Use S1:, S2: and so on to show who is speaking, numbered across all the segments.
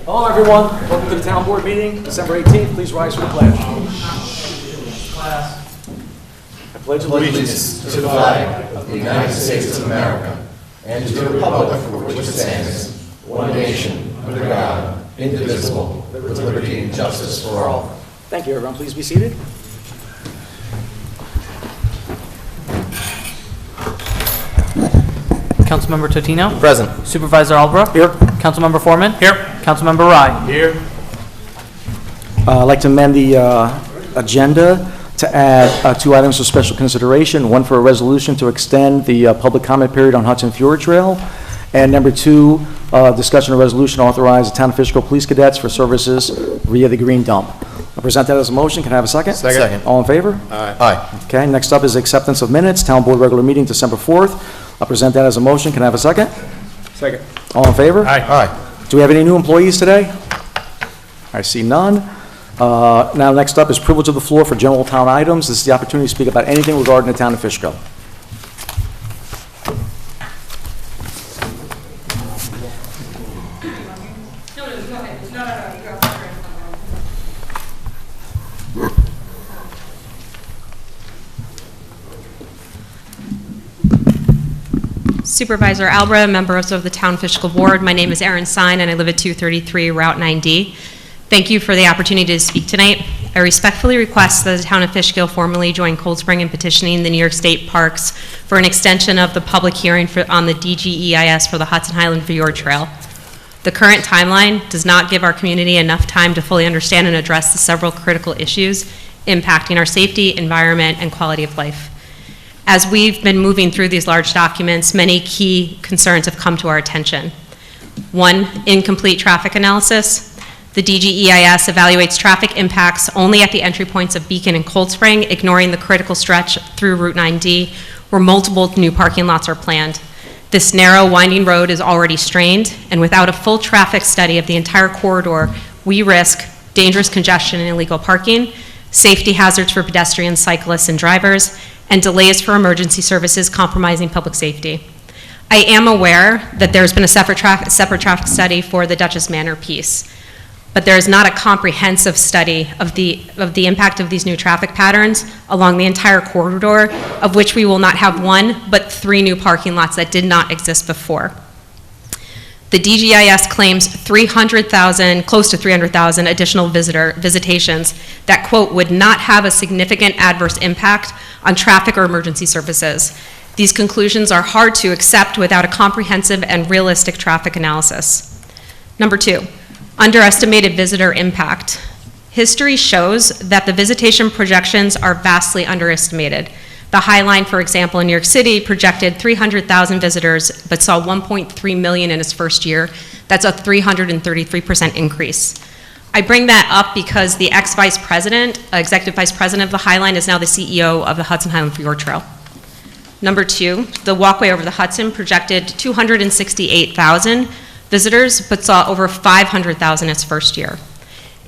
S1: Hello, everyone. Welcome to the Town Board meeting, December 18th. Please rise for the pledge. I pledge
S2: Allegiance to the flag of the United States of America and to the republic for which it stands, one nation, under God, indivisible, with liberty and justice for all.
S1: Thank you, everyone. Please be seated.
S3: Councilmember Totino?
S2: Present.
S3: Supervisor Albrook?
S1: Here.
S3: Councilmember Foreman?
S2: Here.
S3: Councilmember Rye?
S2: Here.
S1: I'd like to amend the agenda to add 2 items of special consideration. One for a resolution to extend the public comment period on Hudson Fjord Trail. And number 2, discussion of resolution to authorize the town of Fishkill police cadets for services via the green dump. I'll present that as a motion. Can I have a second?
S2: Second.
S1: All in favor?
S2: Aye.
S1: Okay, next up is acceptance of minutes. Town Board regular meeting December 4th. I'll present that as a motion. Can I have a second?
S2: Second.
S1: All in favor?
S2: Aye.
S1: Do we have any new employees today? I see none. Now, next up is privilege of the floor for general town items. This is the opportunity to speak about anything regarding the town of Fishkill.
S4: Supervisor Albra, members of the Town Fishkill Board. My name is Erin Sine, and I live at 233 Route 9D. Thank you for the opportunity to speak tonight. I respectfully request that the Town of Fishkill formally join Cold Spring in petitioning the New York State Parks for an extension of the public hearing on the DGEIS for the Hudson Highland Fjord Trail. The current timeline does not give our community enough time to fully understand and address the several critical issues impacting our safety, environment, and quality of life. As we've been moving through these large documents, many key concerns have come to our attention. 1, incomplete traffic analysis. The DGEIS evaluates traffic impacts only at the entry points of Beacon and Cold Spring, ignoring the critical stretch through Route 9D, where multiple new parking lots are planned. This narrow, winding road is already strained, and without a full traffic study of the entire corridor, we risk dangerous congestion and illegal parking, safety hazards for pedestrians, cyclists, and drivers, and delays for emergency services compromising public safety. I am aware that there's been a separate traffic study for the Duchess Manor piece, but there is not a comprehensive study of the impact of these new traffic patterns along the entire corridor, of which we will not have 1, but 3 new parking lots that did not exist before. The DGIS claims 300,000, close to 300,000 additional visitations that, quote, would not have a significant adverse impact on traffic or emergency services. These conclusions are hard to accept without a comprehensive and realistic traffic analysis. Number 2, underestimated visitor impact. History shows that the visitation projections are vastly underestimated. The High Line, for example, in New York City projected 300,000 visitors, but saw 1.3 million in its first year. That's a 333% increase. I bring that up because the executive vice president of the High Line is now the CEO of the Hudson Highland Fjord Trail. Number 2, the walkway over the Hudson projected 268,000 visitors, but saw over 500,000 its first year.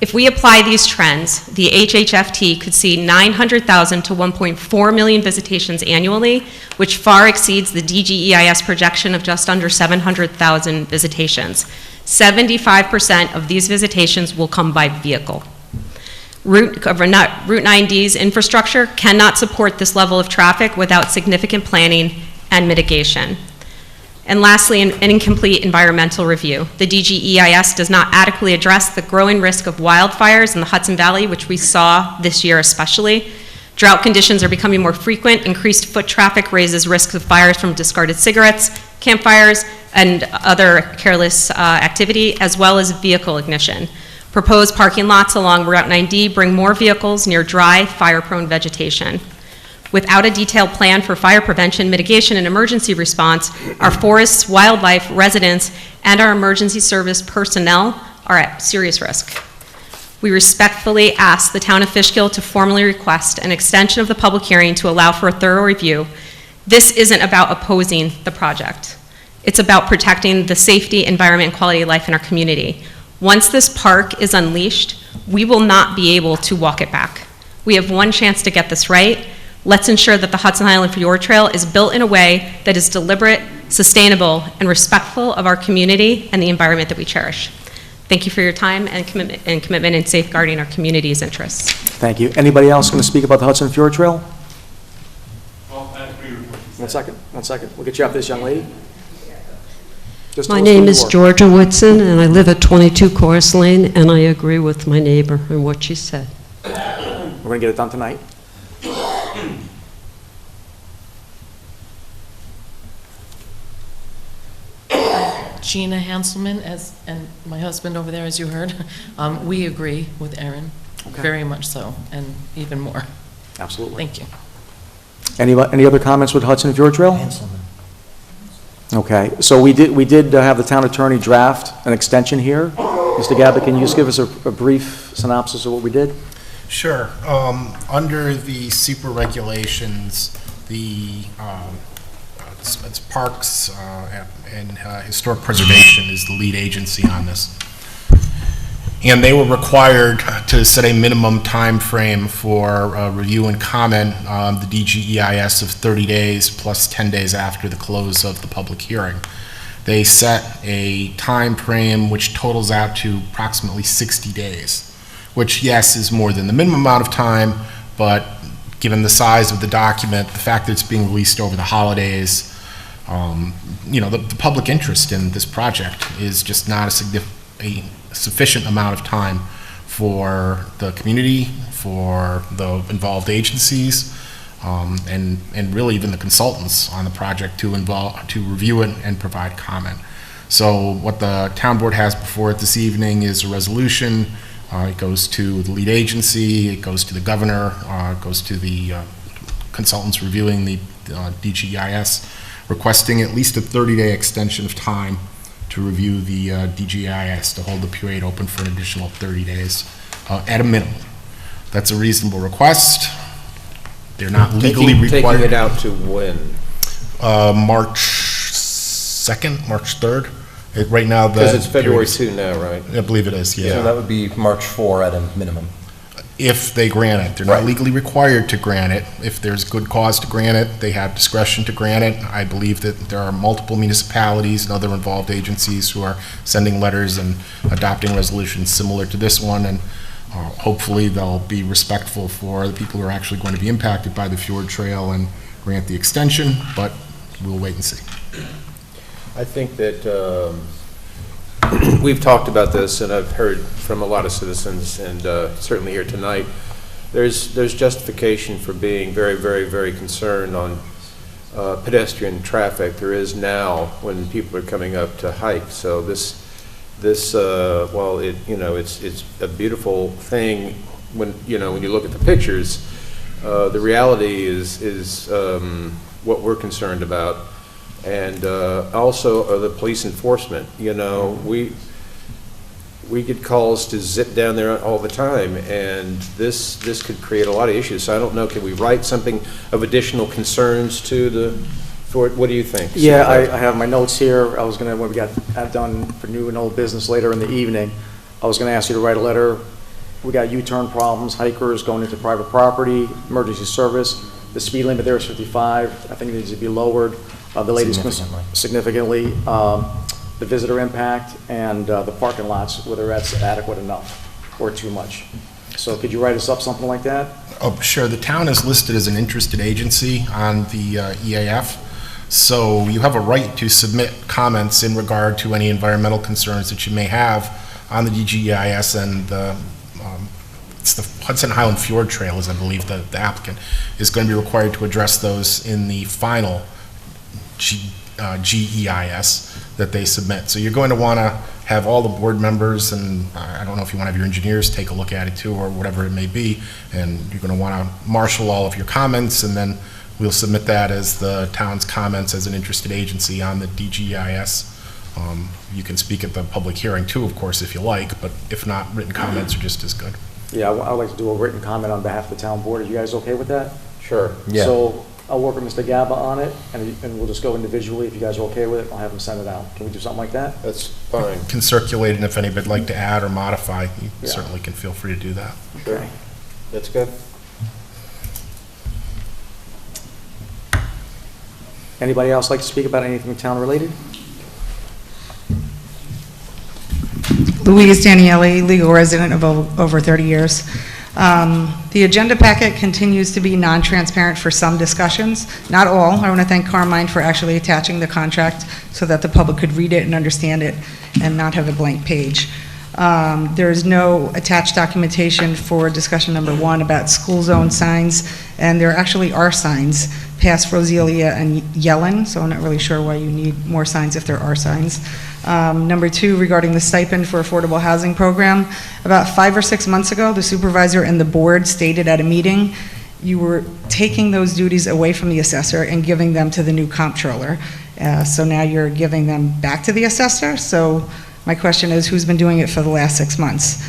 S4: If we apply these trends, the HHFT could see 900,000 to 1.4 million visitations annually, which far exceeds the DGEIS projection of just under 700,000 visitations. 75% of these visitations will come by vehicle. Route 9D's infrastructure cannot support this level of traffic without significant planning and mitigation. And lastly, an incomplete environmental review. The DGEIS does not adequately address the growing risk of wildfires in the Hudson Valley, which we saw this year especially. Drought conditions are becoming more frequent. Increased foot traffic raises risks of fires from discarded cigarettes, campfires, and other careless activity, as well as vehicle ignition. Proposed parking lots along Route 9D bring more vehicles near dry, fire-prone vegetation. Without a detailed plan for fire prevention, mitigation, and emergency response, our forests, wildlife, residents, and our emergency service personnel are at serious risk. We respectfully ask the Town of Fishkill to formally request an extension of the public hearing to allow for a thorough review. This isn't about opposing the project. It's about protecting the safety, environment, and quality of life in our community. Once this park is unleashed, we will not be able to walk it back. We have one chance to get this right. Let's ensure that the Hudson Highland Fjord Trail is built in a way that is deliberate, sustainable, and respectful of our community and the environment that we cherish. Thank you for your time and commitment in safeguarding our community's interests.
S1: Thank you. Anybody else going to speak about the Hudson Fjord Trail? One second. We'll get you up this, young lady. Just
S5: My
S1: tell us who
S5: name
S1: you
S5: is
S1: are.
S5: Georgia Woodson, and I live at 22 Course Lane, and I agree with my neighbor and what she said.
S1: We're going to get it done tonight.
S6: Gina Hanselman, and my husband over there, as you heard, we agree with Erin,
S1: Okay.
S6: very much so, and even more.
S1: Absolutely.
S6: Thank you.
S1: Any other comments with Hudson Fjord Trail? Okay, so we did have the town attorney draft an extension here. Mr. Gabbard, can you just give us a brief synopsis of what we did?
S7: Sure. Under the SEPA regulations, the it's Parks and Historic Preservation is the lead agency on this. And they were required to set a minimum time frame for review and comment on the DGEIS of 30 days plus 10 days after the close of the public hearing. They set a time frame which totals out to approximately 60 days, which, yes, is more than the minimum amount of time, but given the size of the document, the fact that it's being released over the holidays, the public interest in this project is just not a sufficient amount of time for the community, for the involved agencies, and really even the consultants on the project to review it and provide comment. So what the town board has before it this evening is a resolution. It goes to the lead agency, it goes to the governor, it goes to the consultants reviewing the DGIS, requesting at least a 30-day extension of time to review the DGIS, to hold the period open for an additional 30 days at a minimum. That's a reasonable request. They're not legally required.
S2: Taking it out to when?
S7: March 2nd, March 3rd. Right now,
S2: Because it's February 2 now, right?
S7: I believe it is,
S8: So
S7: yeah.
S8: that would be March 4 at a minimum.
S7: If they grant it. They're not
S8: Right.
S7: legally required to grant it. If there's good cause to grant it, they have discretion to grant it. I believe that there are multiple municipalities and other involved agencies who are sending letters and adopting resolutions similar to this one, and hopefully they'll be respectful for the people who are actually going to be impacted by the Fjord Trail and grant the extension, but we'll wait and see.
S2: I think that we've talked about this, and I've heard from a lot of citizens, and certainly here tonight, there's justification for being very, very, very concerned on pedestrian traffic. There is now when people are coming up to hike. So this while it's a beautiful thing when when you look at the pictures, the reality is what we're concerned about. And also the police enforcement. We get calls to zip down there all the time, and this could create a lot of issues. So I don't know, can we write something of additional concerns what do you think?
S1: Yeah, I have my notes here. I was going to, when we got that done for new and old business later in the evening, I was going to ask you to write a letter. We got U-turn problems, hikers going into private property, emergency service. The speed limit there is 55. I think it needs to be lowered. The ladies significantly, the visitor impact, and the parking lots, whether that's adequate enough or too much. So could you write us up something like that?
S7: Oh, sure. The town is listed as an interested agency on the EAF, so you have a right to submit comments in regard to any environmental concerns that you may have on the DGEIS, and it's the Hudson Highland Fjord Trail, as I believe the applicant is going to be required to address those in the final GEIS that they submit. So you're going to want to have all the board members, and I don't know if you want to have your engineers take a look at it too, or whatever it may be, and you're going to want to marshal all of your comments, and then we'll submit that as the town's comments as an interested agency on the DGEIS. You can speak at the public hearing too, of course, if you like, but if not, written comments are just as good.
S1: Yeah, I would like to do a written comment on behalf of the town board. Are you guys okay with that?
S2: Sure.
S8: Yeah.
S1: So I'll work with Mr. Gaba on it, and we'll just go individually. If you guys are okay with it, I'll have him send it out. Can we do something like that?
S2: That's fine.
S7: Can circulate, and if anybody'd like to add or modify, you
S1: Yeah.
S7: certainly can feel free to do that.
S1: Okay.
S2: That's good.
S1: Anybody else like to speak about anything town related?
S9: Louise Daniele, legal resident of over 30 years. The agenda packet continues to be non-transparent for some discussions, not all. I want to thank Carmine for actually attaching the contract so that the public could read it and understand it and not have a blank page. There is no attached documentation for discussion number 1 about school zone signs, and there actually are signs past Roselia and Yellen, so I'm not really sure why you need more signs if there are signs. Number 2, regarding the stipend for affordable housing program, about 5 or 6 months ago, the supervisor and the board stated at a meeting, you were taking those duties away from the assessor and giving them to the new comptroller. So now you're giving them back to the assessor. So my question is, who's been doing it for the last 6 months?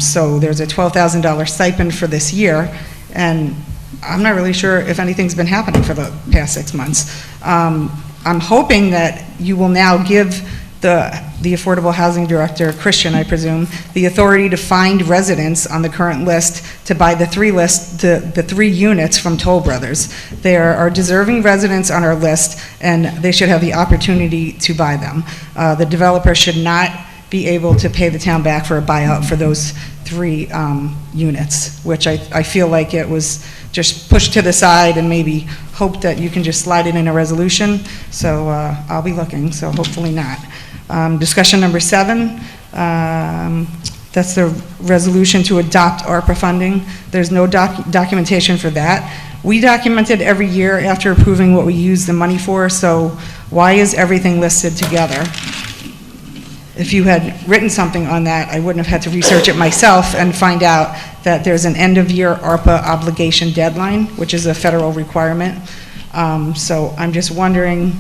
S9: So there's a $12,000 stipend for this year, and I'm not really sure if anything's been happening for the past 6 months. I'm hoping that you will now give the Affordable Housing Director, Christian, I presume, the authority to find residents on the current list to buy the 3 units from Toll Brothers. There are deserving residents on our list, and they should have the opportunity to buy them. The developer should not be able to pay the town back for a buyout for those 3 units, which I feel like it was just pushed to the side and maybe hope that you can just slide it in a resolution. So I'll be looking, so hopefully not. Discussion number 7, that's the resolution to adopt ARPA funding. There's no documentation for that. We document it every year after approving what we use the money for, so why is everything listed together? If you had written something on that, I wouldn't have had to research it myself and find out that there's an end-of-year ARPA obligation deadline, which is a federal requirement. So I'm just wondering,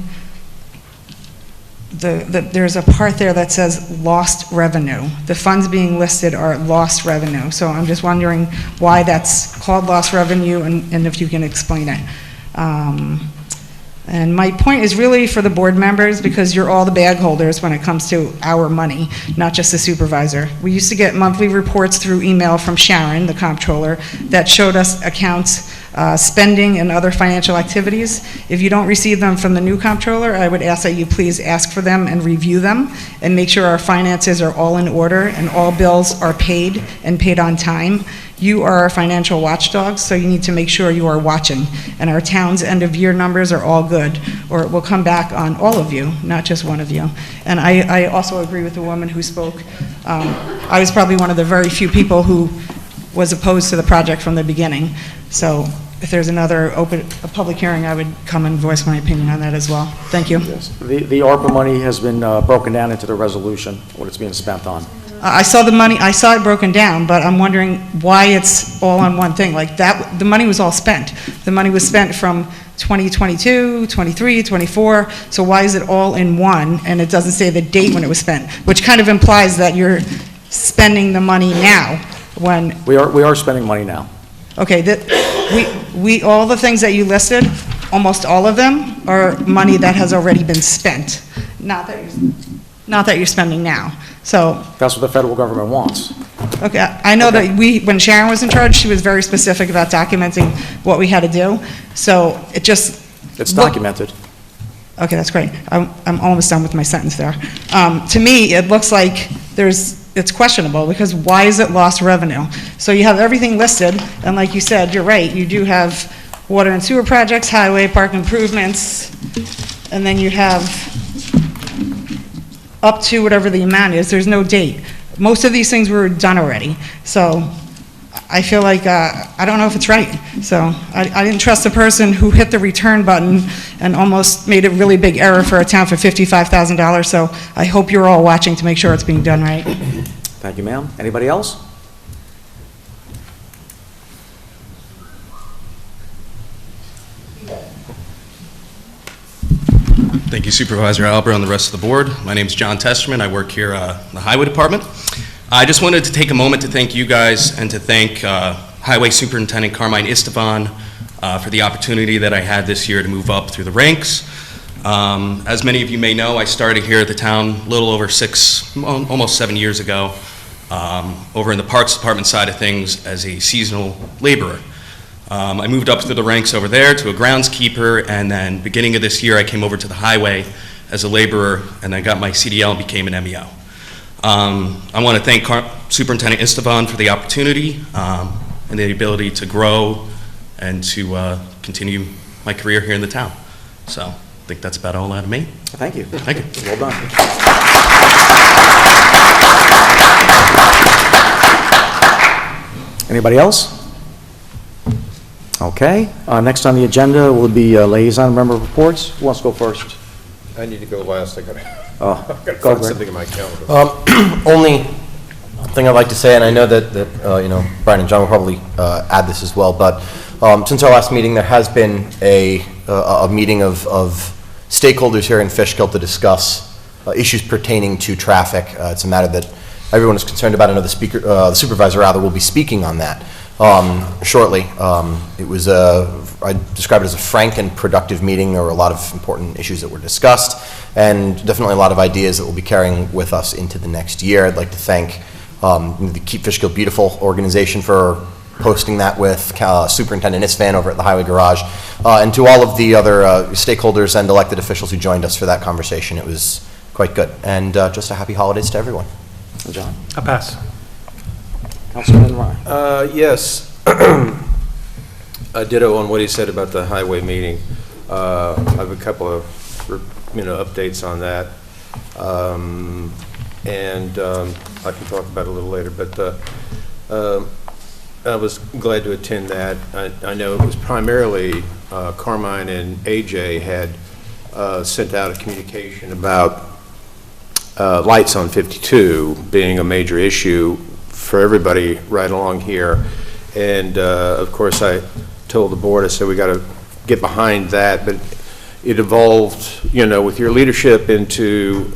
S9: there's a part there that says lost revenue. The funds being listed are lost revenue. So I'm just wondering why that's called lost revenue and if you can explain it. And my point is really for the board members, because you're all the bag holders when it comes to our money, not just the supervisor. We used to get monthly reports through email from Sharon, the comptroller, that showed us accounts, spending, and other financial activities. If you don't receive them from the new comptroller, I would ask that you please ask for them and review them and make sure our finances are all in order and all bills are paid and paid on time. You are our financial watchdogs, so you need to make sure you are watching. And our town's end-of-year numbers are all good, or it will come back on all of you, not just one of you. And I also agree with the woman who spoke. I was probably one of the very few people who was opposed to the project from the beginning. So if there's another a public hearing, I would come and voice my opinion on that as well. Thank you.
S1: Yes. The ARPA money has been broken down into the resolution, what it's being spent on.
S9: I saw the money, I saw it broken down, but I'm wondering why it's all on one thing. Like that, the money was all spent. The money was spent from 2022, 23, 24, so why is it all in one and it doesn't say the date when it was spent? Which kind of implies that you're spending the money now when...
S1: We are spending money now.
S9: Okay, all the things that you listed, almost all of them are money that has already been spent, not that you're spending now. So
S1: that's what the federal government wants.
S9: Okay, I know that when Sharon was in charge, she was very specific about documenting what we had to do. So it just...
S1: It's documented.
S9: Okay, that's great. I'm almost done with my sentence there. To me, it looks like it's questionable because why is it lost revenue? So you have everything listed, and like you said, you're right, you do have water and sewer projects, highway, park improvements, and then you have up to whatever the amount is. There's no date. Most of these things were done already. So I feel like, I don't know if it's right. So I didn't trust the person who hit the return button and almost made a really big error for a town for $55,000. So I hope you're all watching to make sure it's being done right.
S1: Thank you, ma'am. Anybody else?
S10: Thank you, Supervisor Albert, and the rest of the board. My name is John Testerman. I work here in the Highway Department. I just wanted to take a moment to thank you guys and to thank Highway Superintendent Carmine Istvan for the opportunity that I had this year to move up through the ranks. As many of you may know, I started here at the town a little over almost 7 years ago, over in the Parks Department side of things as a seasonal laborer. I moved up through the ranks over there to a groundskeeper, and then beginning of this year I came over to the highway as a laborer, and I got my CDL and became an MEO. I want to thank Superintendent Esteban for the opportunity and the ability to grow and to continue my career here in the town. So I think that's about all out of me.
S1: Thank you.
S10: Thank you.
S1: Well done. Anybody else? Okay. Next on the agenda will be liaison member reports. Who wants to go first?
S2: I need to go last. I gotta
S1: Go
S2: find
S1: Greg.
S2: something in my calendar.
S8: Only thing I'd like to say, and I know that, you know, Brian and John will probably add this as well, but since our last meeting, there has been a meeting of stakeholders here in Fishkill to discuss issues pertaining to traffic. It's a matter that everyone is concerned about. I know the supervisor, rather, will be speaking on that shortly. It was I describe it as a frank and productive meeting. There were a lot of important issues that were discussed, and definitely a lot of ideas that we'll be carrying with us into the next year. I'd like to thank the Keep Fishkill Beautiful organization for hosting that with Superintendent Isvan over at the Highway Garage, and to all of the other stakeholders and elected officials who joined us for that conversation. It was quite good, and just a happy holidays to everyone.
S1: John?
S3: I pass.
S1: Councilman Ryan?
S2: Yes. Ditto on what he said about the highway meeting. I have a couple of, updates on that. And I can talk about it a little later, but I was glad to attend that. I know it was primarily Carmine and AJ had sent out a communication about lights on 52 being a major issue for everybody right along here. And of course, I told the board, I said, we got to get behind that, but it evolved, with your leadership into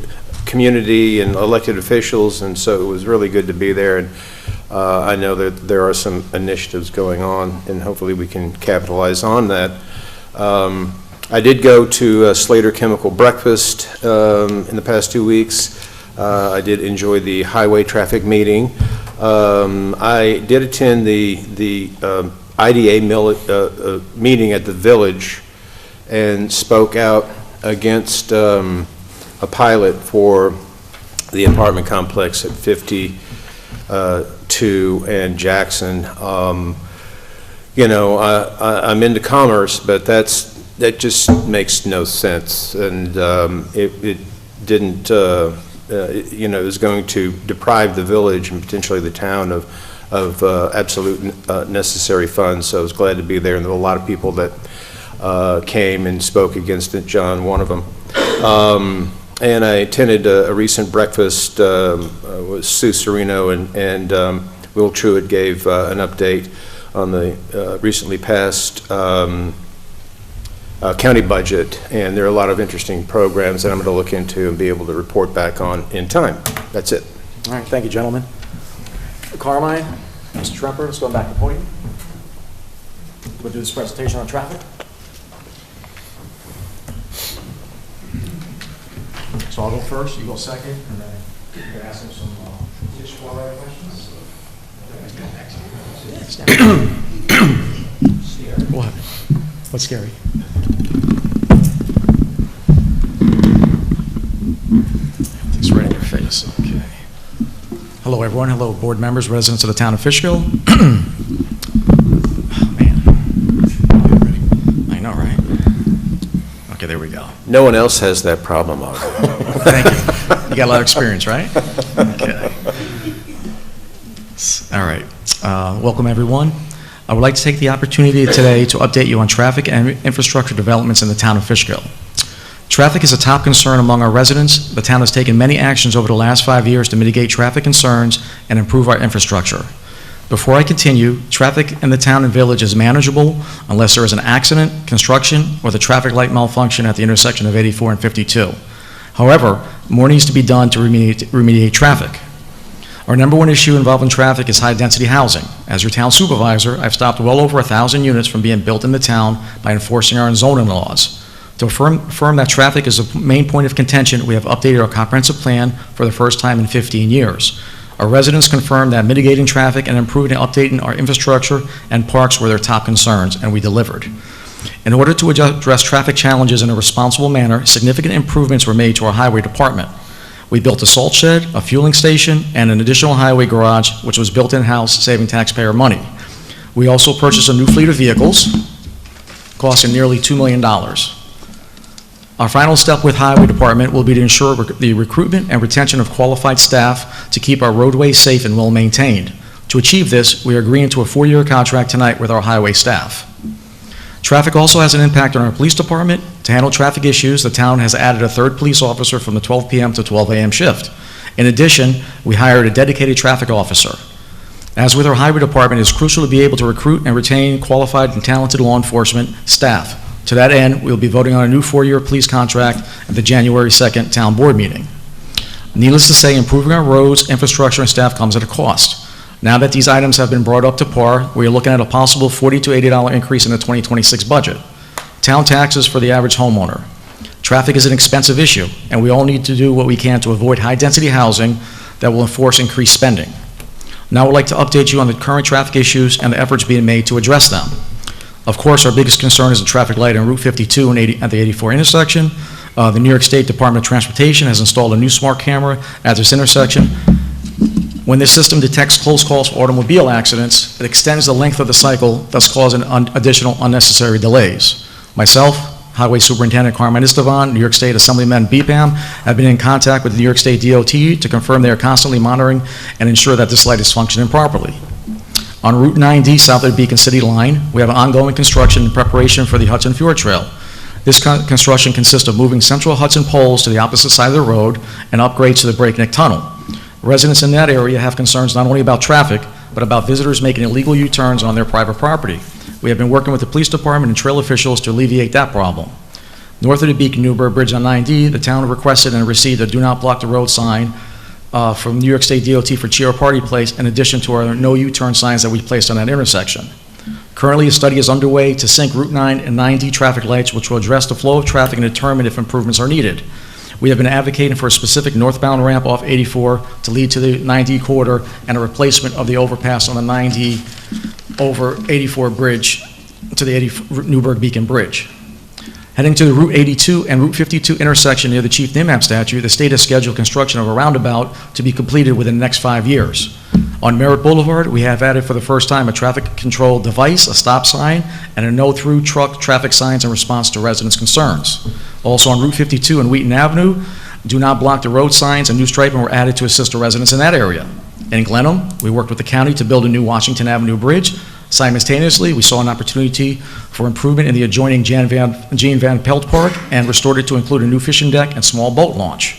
S2: community and elected officials, and so it was really good to be there. And I know that there are some initiatives going on, and hopefully we can capitalize on that. I did go to Slater Chemical Breakfast in the past 2 weeks. I did enjoy the highway traffic meeting. I did attend the IDA meeting at the Village and spoke out against a pilot for the apartment complex at 52 and Jackson. I'm into commerce, but that just makes no sense, and it didn't. It was going to deprive the village and potentially the town of absolute necessary funds. So I was glad to be there, and there were a lot of people that came and spoke against it, John, one of them. And I attended a recent breakfast with Sue Serino and Will Truitt gave an update on the recently passed county budget, and there are a lot of interesting programs that I'm going to look into and be able to report back on in time. That's it.
S1: All right, thank you, gentlemen. Carmine, Mr. Tremper, let's go back to the podium. We'll do this presentation on traffic. So I'll go first, you go second, and then you can ask him some dishwater questions. What? What's scary? It's right in your face. Okay. Hello, everyone. Hello, board members, residents of the town of Fishkill. Oh, man. I know, right? Okay, there we go.
S2: No one else has that problem, Oliver.
S1: Thank you. You got a lot of experience, right? Okay. All right. Welcome, everyone. I would like to take the opportunity today to update you on traffic and infrastructure developments in the town of Fishkill. Traffic is a top concern among our residents. The town has taken many actions over the last 5 years to mitigate traffic concerns and improve our infrastructure. Before I continue, traffic in the town and village is manageable unless there is an accident, construction, or the traffic light malfunction at the intersection of 84 and 52. However, more needs to be done to remediate traffic. Our number one issue involving traffic is high-density housing. As your town supervisor, I've stopped well over 1,000 units from being built in the town by enforcing our zoning laws. To affirm that traffic is a main point of contention, we have updated our comprehensive plan for the first time in 15 years. Our residents confirmed that mitigating traffic and improving and updating our infrastructure and parks were their top concerns, and we delivered. In order to address traffic challenges in a responsible manner, significant improvements were made to our highway department. We built a salt shed, a fueling station, and an additional highway garage, which was built in-house, saving taxpayer money. We also purchased a new fleet of vehicles, costing nearly $2 million. Our final step with Highway Department will be to ensure the recruitment and retention of qualified staff to keep our roadways safe and well-maintained. To achieve this, we are agreeing to a 4-year contract tonight with our highway staff. Traffic also has an impact on our police department. To handle traffic issues, the town has added a 3rd police officer from the 12 p.m. to 12 a.m. shift. In addition, we hired a dedicated traffic officer. As with our highway department, it is crucial to be able to recruit and retain qualified and talented law enforcement staff. To that end, we will be voting on a new 4-year police contract at the January 2nd town board meeting. Needless to say, improving our roads, infrastructure, and staff comes at a cost. Now that these items have been brought up to par, we are looking at a possible $40 to $80 increase in the 2026 budget. Town taxes for the average homeowner. Traffic is an expensive issue, and we all need to do what we can to avoid high-density housing that will enforce increased spending. Now I would like to update you on the current traffic issues and the efforts being made to address them. Of course, our biggest concern is the traffic light on Route 52 and at the 84 intersection. The New York State Department of Transportation has installed a new smart camera at this intersection. When this system detects close calls for automobile accidents, it extends the length of the cycle, thus causing additional unnecessary delays. Myself, Highway Superintendent Carmine Estevan, New York State Assemblyman BPAM, have been in contact with the New York State DOT to confirm they are constantly monitoring and ensure that this light is functioning properly. On Route 9D, south of the Beacon City line, we have ongoing construction in preparation for the Hudson Fjord Trail. This construction consists of moving central Hudson poles to the opposite side of the road and upgrades to the Breakneck Tunnel. Residents in that area have concerns not only about traffic, but about visitors making illegal U-turns on their private property. We have been working with the police department and trail officials to alleviate that problem. North of the Beacon-Newburgh Bridge on 9D, the town requested and received a "Do Not Block the Road" sign from New York State DOT for Cheer Party Place, in addition to our no U-turn signs that we placed on that intersection. Currently, a study is underway to sync Route 9 and 9D traffic lights, which will address the flow of traffic and determine if improvements are needed. We have been advocating for a specific northbound ramp off 84 to lead to the 9D corridor and a replacement of the overpass on the 9D over 84 bridge to the Newburgh Beacon Bridge. Heading to the Route 82 and Route 52 intersection near the Chief Nimham statue, the state has scheduled construction of a roundabout to be completed within the next 5 years. On Merritt Boulevard, we have added for the first time a traffic control device, a stop sign, and a no-through truck traffic signs in response to residents' concerns. Also on Route 52 and Wheaton Avenue, "Do Not Block the Road" signs and new striping were added to assist the residents in that area. In Glenham, we worked with the county to build a new Washington Avenue bridge. Simultaneously, we saw an opportunity for improvement in the adjoining Jean Van Pelt Park and restored it to include a new fishing deck and small boat launch.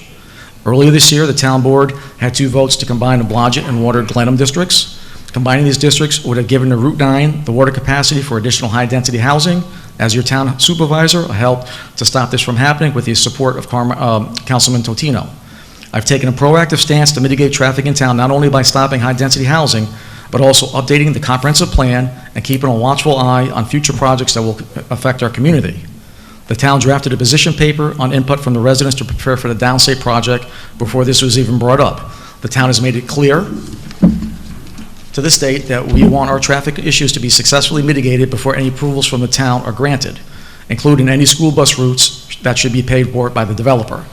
S1: Earlier this year, the town board had 2 votes to combine the Blodgett and Water Glenham districts. Combining these districts would have given the Route 9 the water capacity for additional high-density housing. As your town supervisor, I helped to stop this from happening with the support of Councilman Totino. I've taken a proactive stance to mitigate traffic in town, not only by stopping high-density housing, but also updating the comprehensive plan and keeping a watchful eye on future projects that will affect our community. The town drafted a position paper on input from the residents to prepare for the downstate project before this was even brought up. The town has made it clear to the state that we want our traffic issues to be successfully mitigated before any approvals from the town are granted, including any school bus routes that should be paid for by the developer.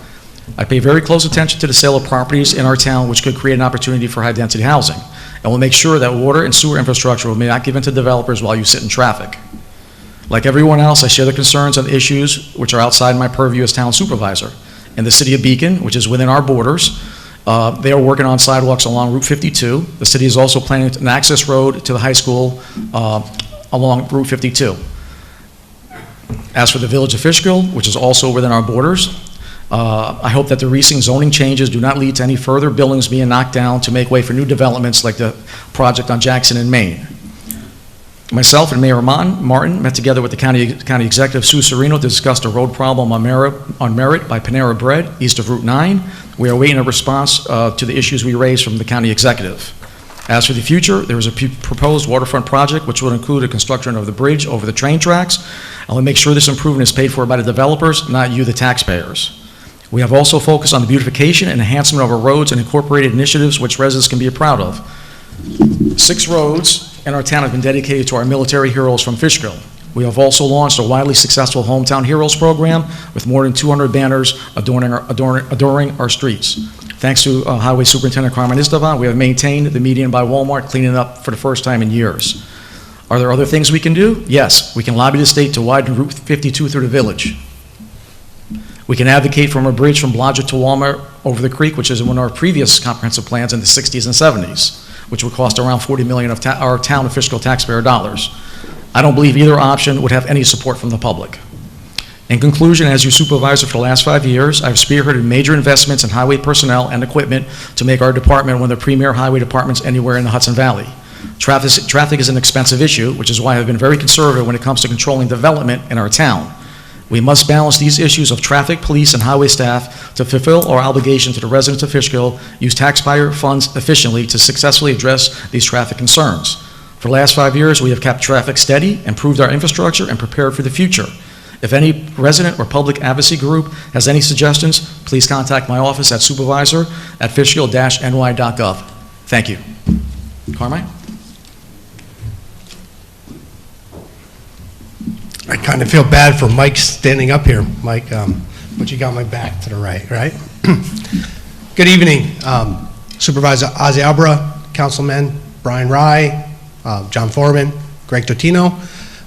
S1: I pay very close attention to the sale of properties in our town which could create an opportunity for high-density housing, and will make sure that water and sewer infrastructure will be not given to developers while you sit in traffic. Like everyone else, I share the concerns and issues which are outside my purview as town supervisor. In the city of Beacon, which is within our borders, they are working on sidewalks along Route 52. The city is also planning an access road to the high school along Route 52. As for the village of Fishkill, which is also within our borders, I hope that the recent zoning changes do not lead to any further buildings being knocked down to make way for new developments like the project on Jackson in Maine. Myself and Mayor Martin met together with the county executive, Sue Serino, to discuss the road problem on Merritt by Panera Bread, east of Route 9. We are awaiting a response to the issues we raised from the county executive. As for the future, there is a proposed waterfront project which will include a construction of the bridge over the train tracks. I will make sure this improvement is paid for by the developers, not you, the taxpayers. We have also focused on the beautification and enhancement of our roads and incorporated initiatives which residents can be proud of. 6 roads in our town have been dedicated to our military heroes from Fishkill. We have also launched a widely successful Hometown Heroes program with more than 200 banners adorning our streets. Thanks to Highway Superintendent Carmine Esteban, we have maintained the median by Walmart, cleaning it up for the first time in years. Are there other things we can do? Yes, we can lobby the state to widen Route 52 through the village. We can advocate for a bridge from Blodgett to Walmart over the creek, which is one of our previous comprehensive plans in the 60s and 70s, which would cost around $40 million of our town of Fishkill taxpayer dollars. I don't believe either option would have any support from the public. In conclusion, as your supervisor for the last 5 years, I've spearheaded major investments in highway personnel and equipment to make our department one of the premier highway departments anywhere in the Hudson Valley. Traffic is an expensive issue, which is why I've been very conservative when it comes to controlling development in our town. We must balance these issues of traffic, police, and highway staff to fulfill our obligation to the residents of Fishkill, use taxpayer funds efficiently to successfully address these traffic concerns. For the last 5 years, we have kept traffic steady, improved our infrastructure, and prepared for the future. If any resident or public advocacy group has any suggestions, please contact my office at supervisor@fishkill-ny.gov. Thank you. Carmine?
S11: I kind of feel bad for Mike standing up here, Mike, but you got my back to the right? Good evening, Supervisor Ozzie Albra, Councilman Brian Rye, John Foreman, Greg Totino.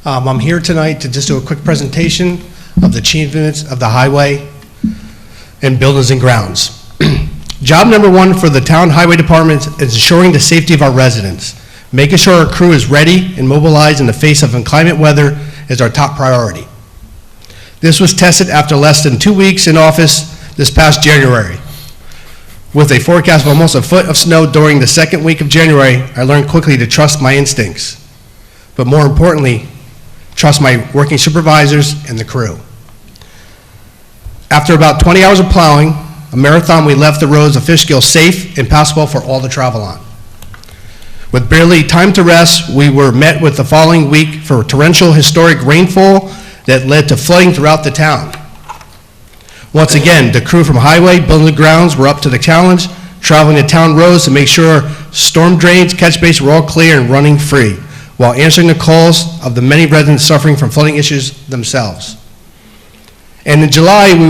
S11: I'm here tonight to just do a quick presentation of the achievements of the highway and buildings and grounds. Job number one for the town highway department is ensuring the safety of our residents. Making sure our crew is ready and mobilized in the face of inclement weather is our top priority. This was tested after less than 2 weeks in office this past January. With a forecast of almost a foot of snow during the second week of January, I learned quickly to trust my instincts, but more importantly, trust my working supervisors and the crew. After about 20 hours of plowing, a marathon, we left the roads of Fishkill safe and passable for all to travel on. With barely time to rest, we were met with the following week for torrential historic rainfall that led to flooding throughout the town. Once again, the crew from Highway, Building and Grounds were up to the challenge, traveling the town roads to make sure storm drains, catch basins were all clear and running free, while answering the calls of the many residents suffering from flooding issues themselves. And in July, we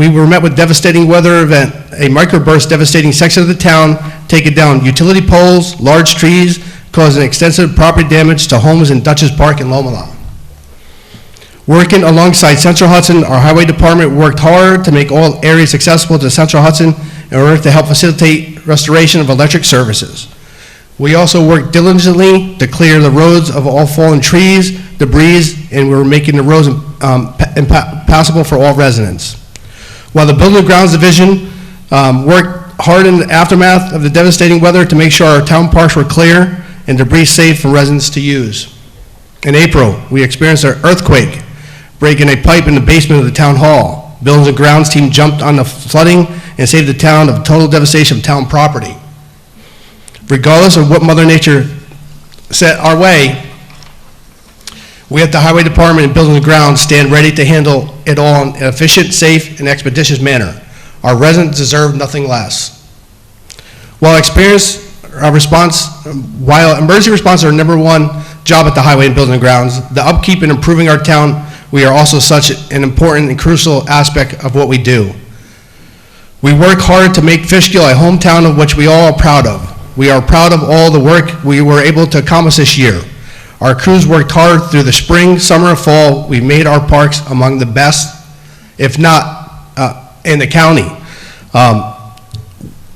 S11: were met with devastating weather event, a microburst devastating section of the town, taking down utility poles, large trees, causing extensive property damage to homes in Dutchess Park and Lomela. Working alongside Central Hudson, our highway department worked hard to make all areas accessible to Central Hudson in order to help facilitate restoration of electric services. We also worked diligently to clear the roads of all fallen trees, debris, and we were making the roads passable for all residents. While the Building and Grounds Division worked hard in the aftermath of the devastating weather to make sure our town parks were clear and debris safe for residents to use. In April, we experienced an earthquake, breaking a pipe in the basement of the town hall. Buildings and Grounds team jumped on the flooding and saved the town of total devastation of town property. Regardless of what Mother Nature set our way, we at the Highway Department and Building and Grounds stand ready to handle it all in an efficient, safe, and expeditious manner. Our residents deserve nothing less. While emergency response is our number one job at the Highway and Building and Grounds, the upkeep and improving our town, we are also such an important and crucial aspect of what we do. We work hard to make Fishkill a hometown of which we all are proud of. We are proud of all the work we were able to accomplish this year. Our crews worked hard through the spring, summer, and fall. We made our parks among the best, if not in the county.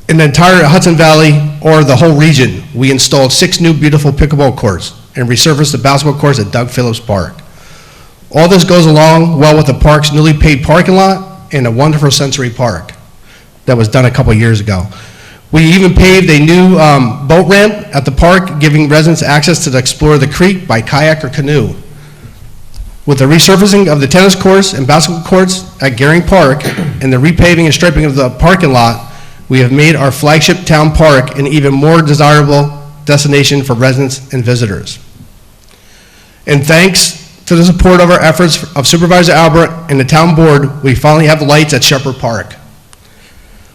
S11: In the entire Hudson Valley or the whole region, we installed 6 new beautiful pickleball courts and resurfaced the basketball courts at Doug Phillips Park. All this goes along well with the park's newly paved parking lot and a wonderful sensory park that was done a couple years ago. We even paved a new boat ramp at the park, giving residents access to explore the creek by kayak or canoe. With the resurfacing of the tennis courts and basketball courts at Gehring Park and the repaving and striping of the parking lot, we have made our flagship town park an even more desirable destination for residents and visitors. And thanks to the support of our efforts of Supervisor Albert and the town board, we finally have lights at Shepherd Park.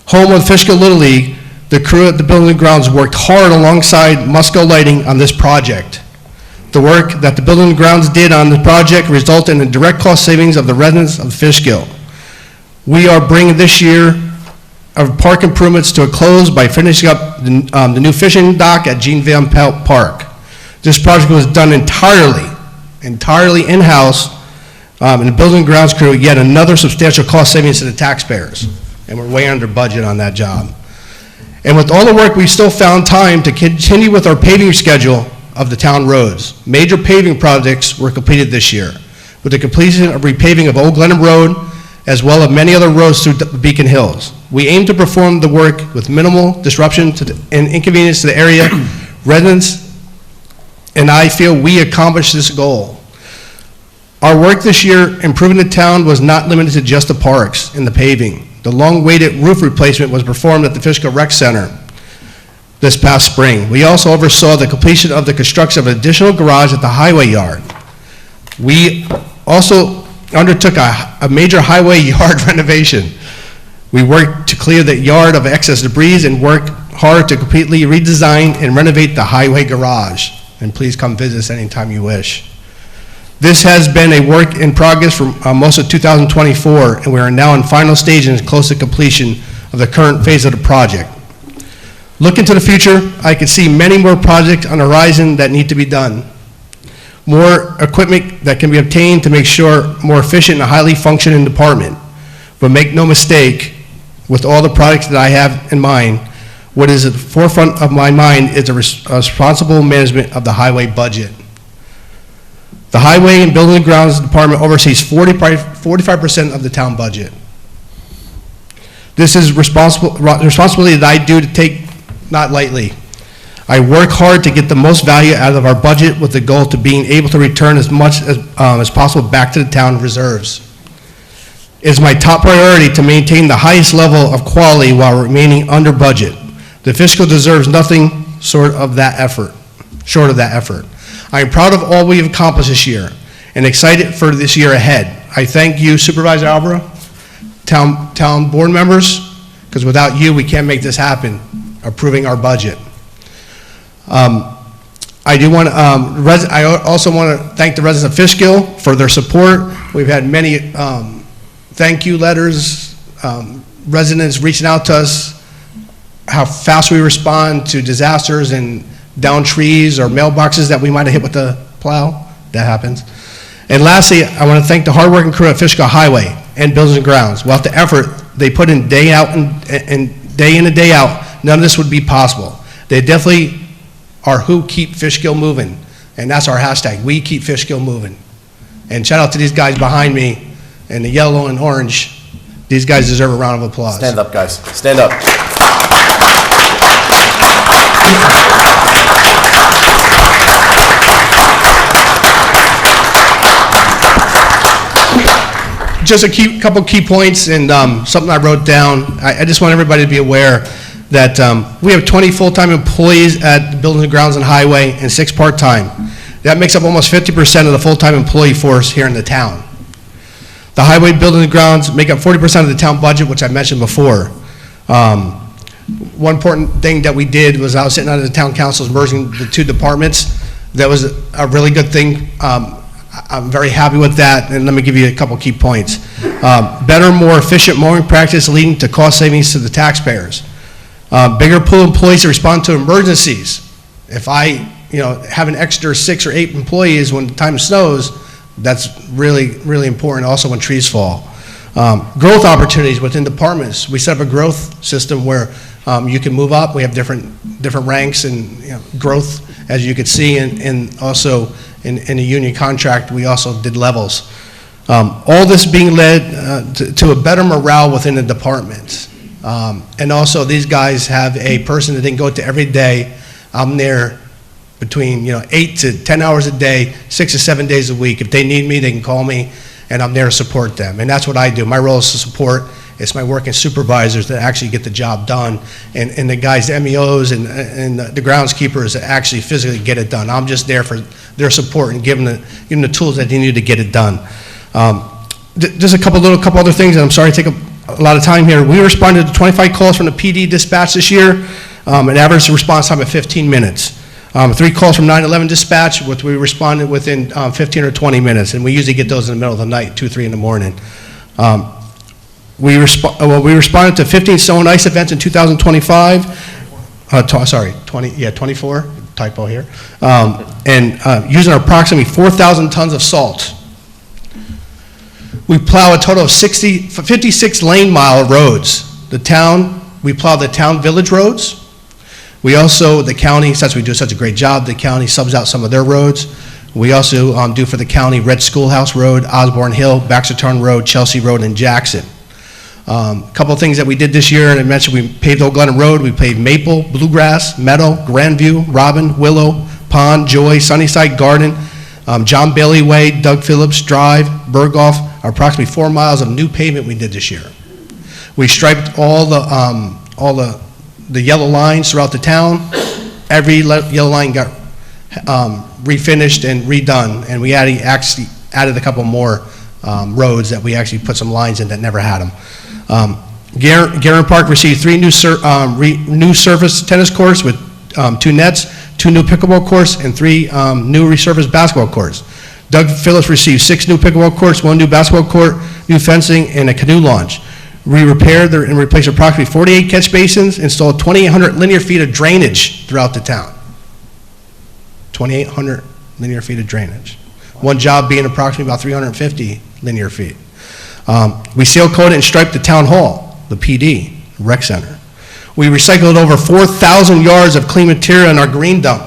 S11: Home of Fishkill Little League, the crew at the Building and Grounds worked hard alongside Musco Lighting on this project. The work that the Building and Grounds did on the project resulted in direct cost savings of the residents of Fishkill. We are bringing this year of park improvements to a close by finishing up the new fishing dock at Jean Van Pelt Park. This project was done entirely in-house, and the building and grounds crew, yet another substantial cost savings to the taxpayers. And we're way under budget on that job. And with all the work, we still found time to continue with our paving schedule of the town roads. Major paving projects were completed this year, with the completion of repaving of Old Glenham Road, as well as many other roads through Beacon Hills. We aim to perform the work with minimal disruption and inconvenience to the area residents, and I feel we accomplished this goal. Our work this year improving the town was not limited to just the parks and the paving. The long-awaited roof replacement was performed at the Fishkill Rec Center this past spring. We also oversaw the completion of the construction of an additional garage at the highway yard. We also undertook a major highway yard renovation. We worked to clear the yard of excess debris and worked hard to completely redesign and renovate the highway garage. And please come visit us anytime you wish. This has been a work in progress for most of 2024, and we are now in final stages and close to completion of the current phase of the project. Looking to the future, I can see many more projects on the horizon that need to be done. More equipment that can be obtained to make sure more efficient and highly functioning department. But make no mistake, with all the projects that I have in mind, what is at the forefront of my mind is the responsible management of the highway budget. The Highway and Building and Grounds Department oversees 45% of the town budget. This is responsibility that I do to take not lightly. I work hard to get the most value out of our budget with the goal to being able to return as much as possible back to the town reserves. It is my top priority to maintain the highest level of quality while remaining under budget. The Fishkill deserves nothing short of that effort. I am proud of all we have accomplished this year and excited for this year ahead. I thank you, Supervisor Albra, town board members, because without you, we can't make this happen, approving our budget. I also want to thank the residents of Fishkill for their support. We've had many thank you letters, residents reaching out to us, how fast we respond to disasters and down trees or mailboxes that we might have hit with the plow. That happens. And lastly, I want to thank the hardworking crew at Fishkill Highway and Buildings and Grounds. Without the effort they put in day out and day in and day out, none of this would be possible. They definitely are who keep Fishkill moving, and that's our hashtag, we keep Fishkill moving. And shout out to these guys behind me in the yellow and orange. These guys deserve a round of applause.
S8: Stand up, guys. Stand up.
S11: Just a couple key points and something I wrote down. I just want everybody to be aware that we have 20 full-time employees at the Buildings and Grounds and Highway and 6 part-time. That makes up almost 50% of the full-time employee force here in the town. The Highway, Buildings and Grounds make up 40% of the town budget, which I mentioned before. One important thing that we did was I was sitting under the town councils merging the 2 departments. That was a really good thing. I'm very happy with that, and let me give you a couple key points. Better, more efficient mowing practice leading to cost savings to the taxpayers. Bigger pool of employees to respond to emergencies. If I have an extra 6 or 8 employees when the time snows, that's really, really important, also when trees fall. Growth opportunities within departments. We set up a growth system where you can move up. We have different ranks and growth, as you could see, and also in a union contract, we also did levels. All this being led to a better morale within the department. And also, these guys have a person that they can go to every day. I'm there between 8 to 10 hours a day, 6 to 7 days a week. If they need me, they can call me, and I'm there to support them. And that's what I do. My role is to support. It's my working supervisors that actually get the job done, and the guys, the MEOs and the groundskeepers that actually physically get it done. I'm just there for their support and giving them the tools that they need to get it done. Just a couple other things, and I'm sorry to take a lot of time here. We responded to 25 calls from the PD dispatch this year, an average response time of 15 minutes. 3 calls from 911 dispatch, which we responded within 15 or 20 minutes, and we usually get those in the middle of the night, 2, 3 in the morning. We responded to 15 snow and ice events in 2025, 24, typo here, and using approximately 4,000 tons of salt. We plow a total of 56 lane mile roads. We plow the town village roads. We also, the county, since we do such a great job, the county subs out some of their roads. We also do for the county Red Schoolhouse Road, Osborne Hill, Baxterton Road, Chelsea Road, and Jackson. A couple of things that we did this year, and I mentioned we paved Old Glennon Road, we paved Maple, Bluegrass, Meadow, Grandview, Robin, Willow, Pond, Joy, Sunnyside Garden, John Bailey Way, Doug Phillips Drive, Berghoff, approximately 4 miles of new pavement we did this year. We striped all the yellow lines throughout the town. Every yellow line got refinished and redone, and we actually added a couple more roads that we actually put some lines in that never had them. Guerin Park received 3 new surface tennis courts with 2 nets, 2 new pickleball courts, and 3 new resurfaced basketball courts. Doug Phillips received 6 new pickleball courts, 1 new basketball court, new fencing, and a canoe launch. We repaired and replaced approximately 48 catch basins, installed 2,800 linear feet of drainage throughout the town. 2,800 linear feet of drainage. One job being approximately about 350 linear feet. We seal coated and striped the town hall, the PD, rec center. We recycled over 4,000 yards of clean material in our green dump.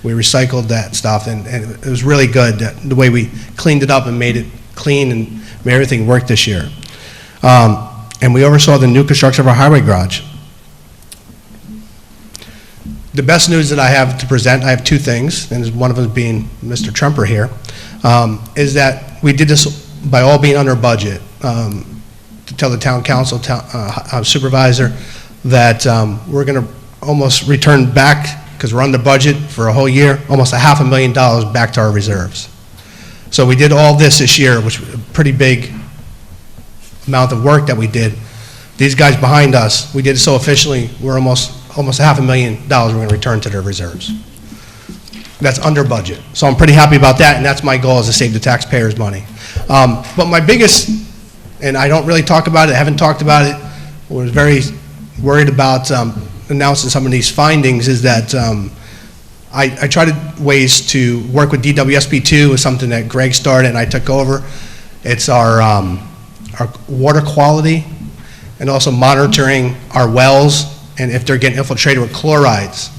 S11: We recycled that stuff, and it was really good, the way we cleaned it up and made it clean and made everything work this year. And we oversaw the new construction of our highway garage. The best news that I have to present, I have 2 things, and one of them being Mr. Trumper here, is that we did this by all being under budget. To tell the town council, supervisor, that we're going to almost return back, because we're under budget for a whole year, almost $500,000 back to our reserves. So we did all this year, which was a pretty big amount of work that we did. These guys behind us, we did it so efficiently, we're almost $500,000 we're going to return to their reserves. That's under budget. So I'm pretty happy about that, and that's my goal, is to save the taxpayers money. But my biggest, and I don't really talk about it, I haven't talked about it, was very worried about announcing some of these findings, is that I tried ways to work with DWSP2, is something that Greg started and I took over. It's our water quality, and also monitoring our wells and if they're getting infiltrated with chlorides.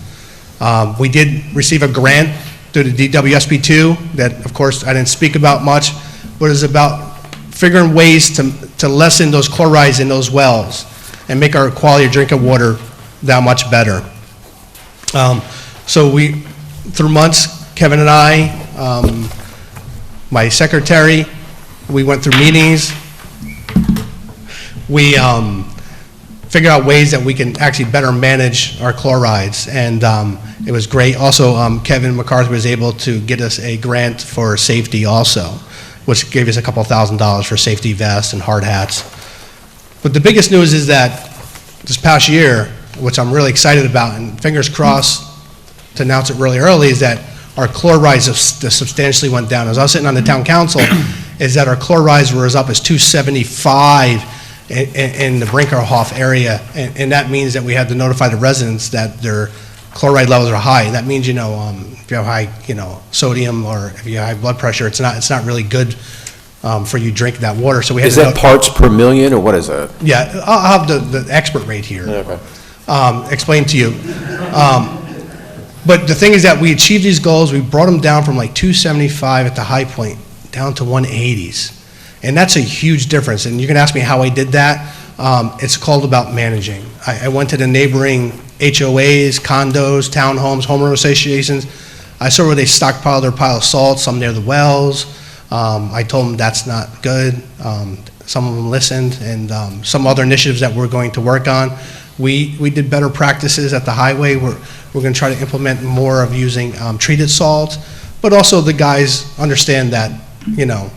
S11: We did receive a grant through the DWSP2 that, of course, I didn't speak about much, but it's about figuring ways to lessen those chlorides in those wells and make our quality of drinking water that much better. So we, through months, Kevin and I, my secretary, we went through meetings. We figured out ways that we can actually better manage our chlorides, and it was great. Also, Kevin McCarthy was able to get us a grant for safety also, which gave us a couple $1,000s for safety vests and hard hats. But the biggest news is that this past year, which I'm really excited about, and fingers crossed to announce it really early, is that our chlorides have substantially went down. As I was sitting on the town council, is that our chlorides were as up as 275 in the Brinkerhoff area, and that means that we have to notify the residents that their chloride levels are high. That means, if you have high, sodium, or if you have high blood pressure, it's not really good for you drinking that water. So we have
S2: Is that parts per million, or what is that?
S11: Yeah, I'll have the expert rate here.
S2: Okay.
S11: Explain to you. But the thing is that we achieved these goals. We brought them down from like 275 at the high point down to 180s. And that's a huge difference. And you can ask me how I did that. It's called about managing. I went to the neighboring HOAs, condos, townhomes, homeowner associations. I saw where they stockpiled their pile of salt, some near the wells. I told them that's not good. Some of them listened, and some other initiatives that we're going to work on. We did better practices at the highway. We're going to try to implement more of using treated salt, but also the guys understand that,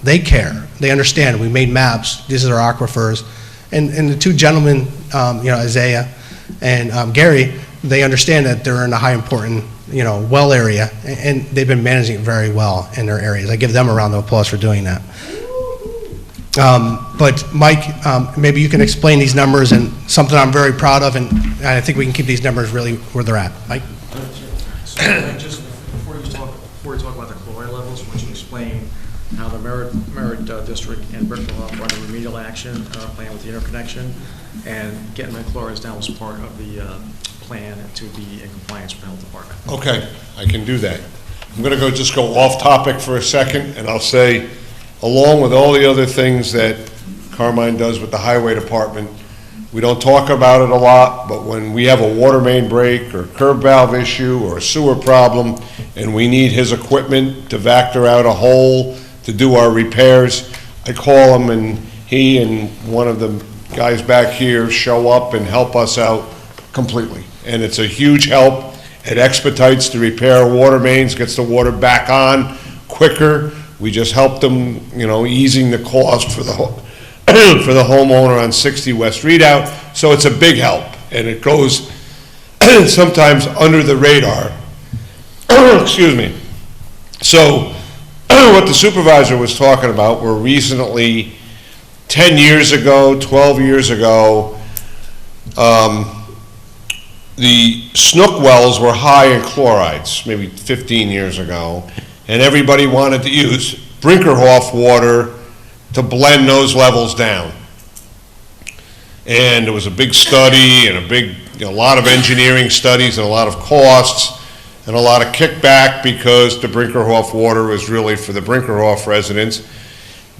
S11: they care. They understand. We made maps. These are our aquifers. And the 2 gentlemen, Isaiah and Gary, they understand that they're in a high important, well area, and they've been managing it very well in their areas. I give them a round of applause for doing that. But Mike, maybe you can explain these numbers, and something I'm very proud of, and I think we can keep these numbers really where they're at. Mike?
S1: So, just before you talk about the chloride levels, why don't you explain how the Merritt District and Brickell are running remedial action plan with the interconnection, and getting the chlorides down was part of the plan to be in compliance with the health department.
S12: Okay, I can do that. I'm going to just go off topic for a second, and I'll say, along with all the other things that Carmine does with the highway department, we don't talk about it a lot, but when we have a water main break or curb valve issue or a sewer problem, and we need his equipment to vector out a hole to do our repairs, I call him, and he and one of the guys back here show up and help us out completely. And it's a huge help. It expedites the repair of water mains, gets the water back on quicker. We just help them, easing the cost for the for the homeowner on 60 West Redoubt. So it's a big help, and it goes sometimes under the radar. Excuse me. So what the supervisor was talking about were recently, 10 years ago, 12 years ago, the snook wells were high in chlorides, maybe 15 years ago, and everybody wanted to use Brinkerhoff water to blend those levels down. And there was a big study and a lot of engineering studies and a lot of costs and a lot of kickback because the Brinkerhoff water was really for the Brinkerhoff residents.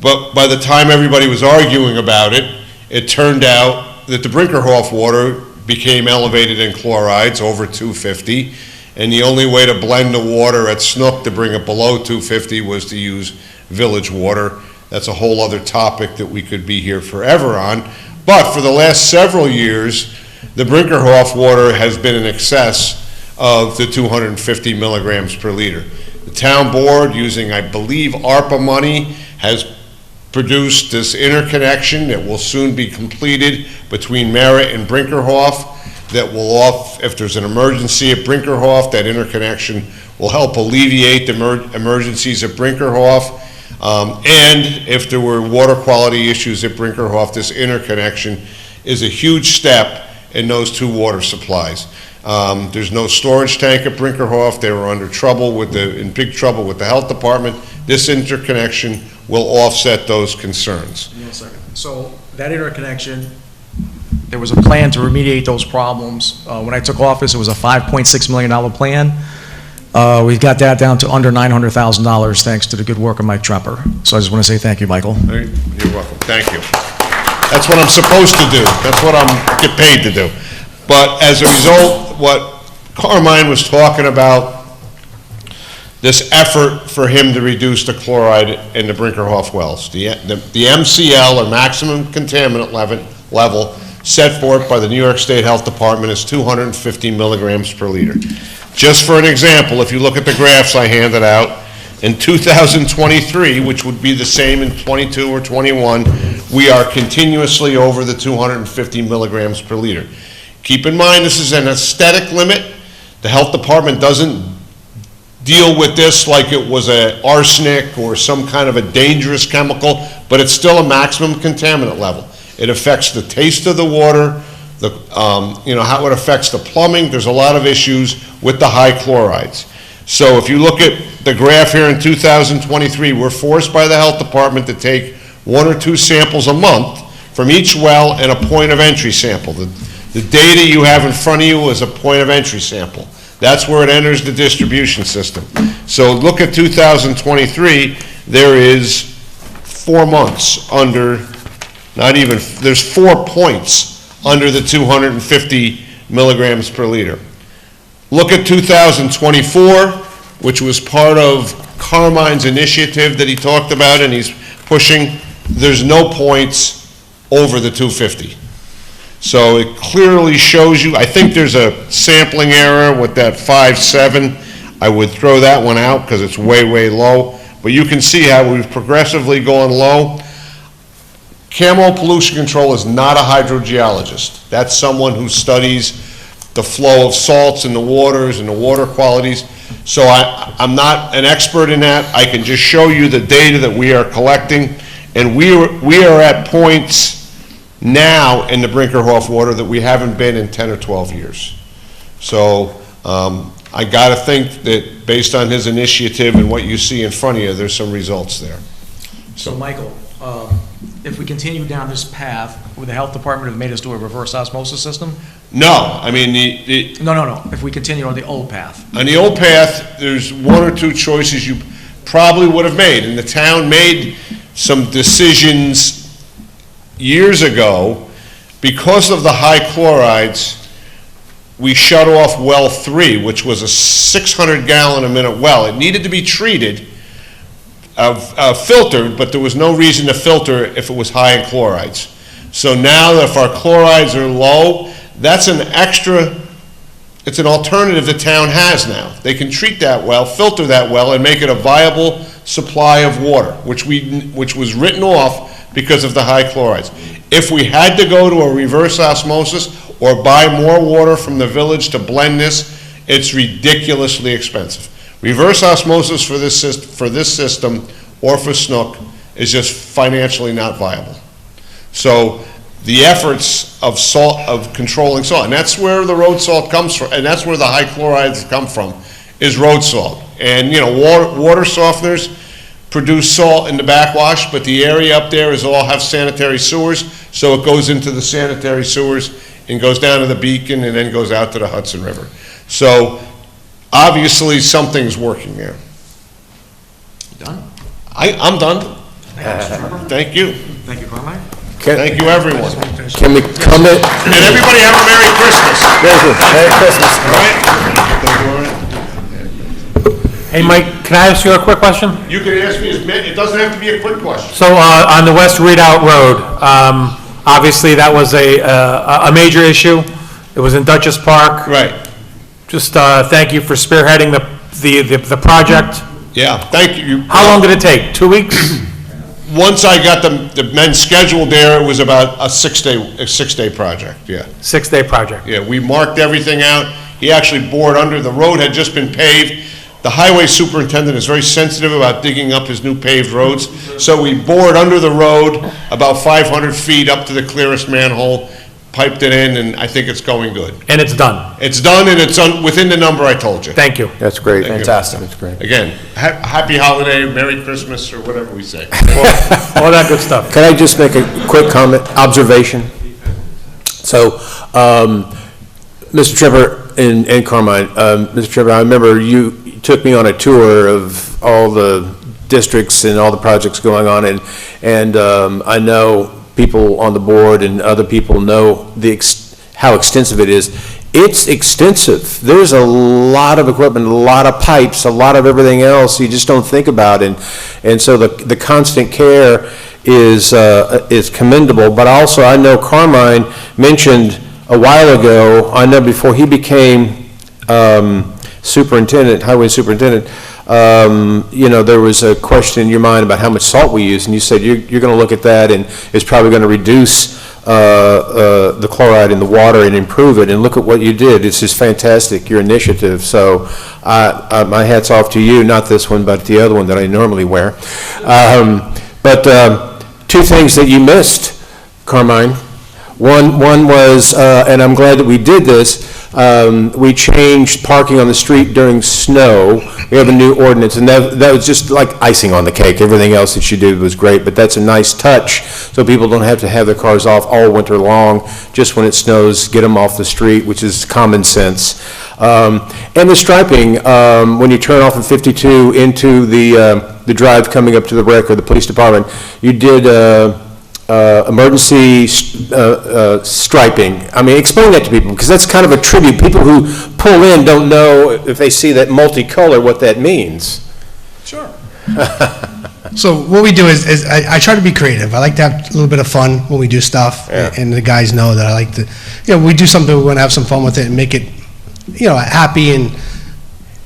S12: But by the time everybody was arguing about it, it turned out that the Brinkerhoff water became elevated in chlorides over 250, and the only way to blend the water at Snook to bring it below 250 was to use village water. That's a whole other topic that we could be here forever on. But for the last several years, the Brinkerhoff water has been in excess of the 250 milligrams per liter. The town board, using, I believe, ARPA money, has produced this interconnection that will soon be completed between Merritt and Brinkerhoff that will if there's an emergency at Brinkerhoff, that interconnection will help alleviate the emergencies at Brinkerhoff. And if there were water quality issues at Brinkerhoff, this interconnection is a huge step in those two water supplies. There's no storage tank at Brinkerhoff. They were in big trouble with the health department. This interconnection will offset those concerns.
S1: One second. So that interconnection, there was a plan to remediate those problems. When I took office, it was a $5.6 million plan. We've got that down to under $900,000 thanks to the good work of Mike Tremper. So I just want to say thank you, Michael.
S12: You're welcome. Thank you. That's what I'm supposed to do. That's what I'm get paid to do. But as a result, what Carmine was talking about, this effort for him to reduce the chloride in the Brinkerhoff wells. The MCL, or maximum contaminant level, set forth by the New York State Health Department is 250 milligrams per liter. Just for an example, if you look at the graphs I handed out, in 2023, which would be the same in 22 or 21, we are continuously over the 250 milligrams per liter. Keep in mind, this is an aesthetic limit. The health department doesn't deal with this like it was an arsenic or some kind of a dangerous chemical, but it's still a maximum contaminant level. It affects the taste of the water, how it affects the plumbing. There's a lot of issues with the high chlorides. So if you look at the graph here in 2023, we're forced by the health department to take 1 or 2 samples a month from each well and a point of entry sample. The data you have in front of you is a point of entry sample. That's where it enters the distribution system. So look at 2023, there is 4 months under, there's 4 points under the 250 milligrams per liter. Look at 2024, which was part of Carmine's initiative that he talked about and he's pushing. There's no points over the 250. So it clearly shows you, I think there's a sampling error with that 5.7. I would throw that one out because it's way, way low. But you can see how we've progressively gone low. Camo Pollution Control is not a hydrogeologist. That's someone who studies the flow of salts in the waters and the water qualities. So I'm not an expert in that. I can just show you the data that we are collecting, And we are at points now in the Brinkerhoff water that we haven't been in 10 or 12 years. So I got to think that based on his initiative and what you see in front of you, there's some results there.
S13: So, Michael, if we continue down this path, would the health department have made us do a reverse osmosis system?
S12: No, I mean,
S13: No. If we continue on the old path.
S12: on the old path, there's one or two choices you probably would have made, and the town made some decisions years ago. Because of the high chlorides, we shut off well 3, which was a 600-gallon-a-minute well. It needed to be treated, filtered, but there was no reason to filter if it was high in chlorides. So now that if our chlorides are low, that's an extra, it's an alternative the town has now. They can treat that well, filter that well, and make it a viable supply of water, which was written off because of the high chlorides. If we had to go to a reverse osmosis or buy more water from the village to blend this, it's ridiculously expensive. Reverse osmosis for this system or for Snook is just financially not viable. So the efforts of controlling salt, and that's where the road salt comes from, and that's where the high chlorides come from, is road salt. And water softeners produce salt in the backwash, but the area up there is all have sanitary sewers, so it goes into the sanitary sewers and goes down to the Beacon and then goes out to the Hudson River. So obviously something's working there.
S13: Done?
S12: I'm done. Thank you.
S13: Thank you, Carmine.
S12: Thank you, everyone.
S8: Can we comment?
S12: And everybody have a Merry Christmas.
S8: Merry Christmas.
S14: Hey, Mike, can I ask you a quick question?
S12: You can ask me, it doesn't have to be a quick question.
S14: So on the West Redoubt Road, obviously that was a major issue. It was in Dutchess Park.
S12: Right.
S14: Just thank you for spearheading the project.
S12: Yeah, thank you.
S14: How long did it take? 2 weeks?
S12: Once I got the men scheduled there, it was about a six-day project, yeah.
S14: 6-day project.
S12: Yeah, we marked everything out. He actually bored under, the road had just been paved. The highway superintendent is very sensitive about digging up his new paved roads. So we bored under the road about 500 feet up to the clearest manhole, piped it in, and I think it's going good.
S14: And it's done?
S12: It's done, and it's within the number I told you.
S14: Thank you.
S8: That's great.
S12: Thank you.
S8: Fantastic. That's great.
S12: Again, happy holiday, Merry Christmas, or whatever we say.
S14: All that good stuff.
S8: Can I just make a quick observation? So, Mr. Trevor and Carmine, Mr. Trevor, I remember you took me on a tour of all the districts and all the projects going on, and I know people on the board and other people know how extensive it is. It's extensive. There's a lot of equipment, a lot of pipes, a lot of everything else you just don't think about, and so the constant care is commendable. But also, I know Carmine mentioned a while ago, I know before he became superintendent, highway superintendent, there was a question in your mind about how much salt we use, and you said you're going to look at that, and it's probably going to reduce the chloride in the water and improve it. And look at what you did. It's just fantastic, your initiative. So my hat's off to you, not this one, but the other one that I normally wear. But two things that you missed, Carmine. One was, and I'm glad that we did this, we changed parking on the street during snow. We have a new ordinance, and that was just like icing on the cake. Everything else that you did was great, but that's a nice touch, so people don't have to have their cars off all winter long. Just when it snows, get them off the street, which is common sense. And the striping, when you turn off at 52 into the drive coming up to the rec or the police department, you did emergency striping. I mean, explain that to people, because that's kind of a tribute. People who pull in don't know, if they see that multicolor, what that means.
S11: Sure. So what we do is I try to be creative. I like to have a little bit of fun when we do stuff, and the guys know that I like to, we do something, we want to have some fun with it and make it, happy. And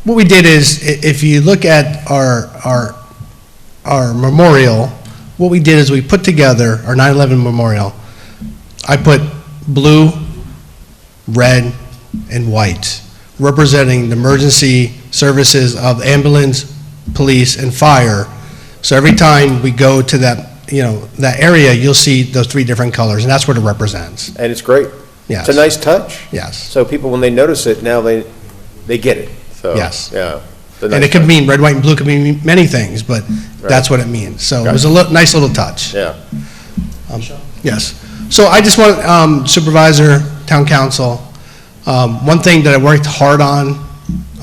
S11: what we did is, if you look at our memorial, what we did is we put together our 9/11 memorial. I put blue, red, and white, representing the emergency services of ambulance, police, and fire. So every time we go to that that area, you'll see those 3 different colors, and that's what it represents.
S2: And it's great.
S11: Yes.
S2: It's a nice touch.
S11: Yes.
S2: So people, when they notice it, now they get it. So,
S11: Yes.
S2: Yeah.
S11: And it could mean, red, white, and blue could mean many things, but that's what it means. So it was a nice little touch.
S2: Yeah.
S11: Yes. So I just want, Supervisor, Town Council, one thing that I worked hard on,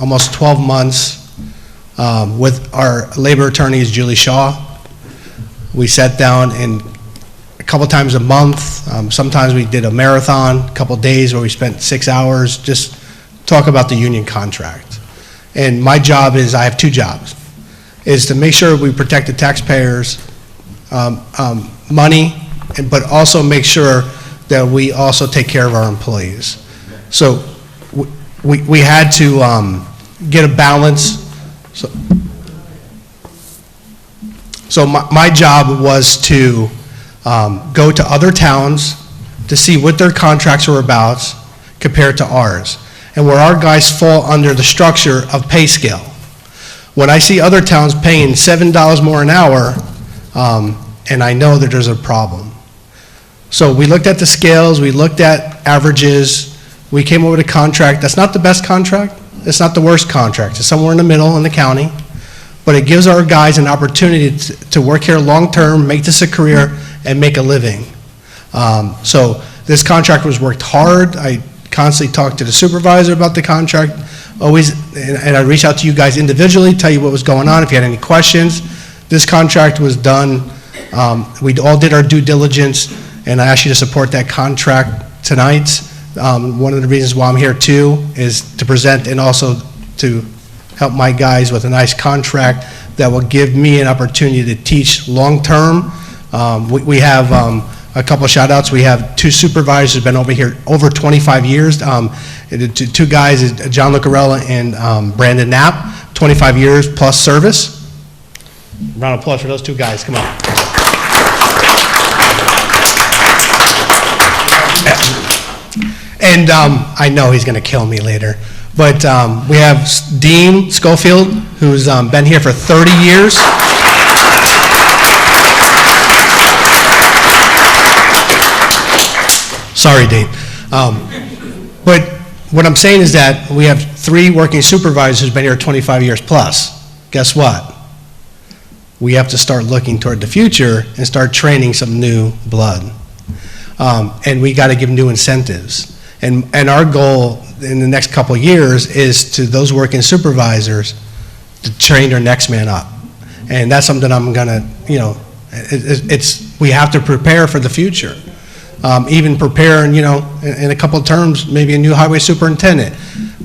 S11: almost 12 months, with our labor attorney is Julie Shaw. We sat down and a couple times a month, sometimes we did a marathon, a couple days where we spent 6 hours, just talk about the union contract. And my job is, I have 2 jobs, is to make sure we protect the taxpayers' money, but also make sure that we also take care of our employees. So we had to get a balance. So my job was to go to other towns to see what their contracts were about compared to ours, and where our guys fall under the structure of pay scale. When I see other towns paying $7 more an hour, and I know that there's a problem. So we looked at the scales, we looked at averages, we came up with a contract. That's not the best contract, it's not the worst contract, it's somewhere in the middle in the county, but it gives our guys an opportunity to work here long-term, make this a career, and make a living. So this contract was worked hard. I constantly talk to the supervisor about the contract, always, and I reach out to you guys individually, tell you what was going on, if you had any questions. This contract was done, we all did our due diligence, and I ask you to support that contract tonight. One of the reasons why I'm here too is to present and also to help my guys with a nice contract that will give me an opportunity to teach long-term. We have a couple of shout outs. We have 2 supervisors who've been over here over 25 years. The 2 guys is John Lucarella and Brandon Knapp, 25 years plus service. Round of applause for those 2 guys, come on. And I know he's gonna kill me later, but we have Dean Schofield, who's been here for 30 years. Sorry, Dean. But what I'm saying is that we have 3 working supervisors who've been here 25 years plus. Guess what? We have to start looking toward the future and start training some new blood. And we got to give new incentives. And our goal in the next couple of years is to those working supervisors to train their next man up. And that's something I'm gonna, we have to prepare for the future. Even prepare, in a couple of terms, maybe a new highway superintendent.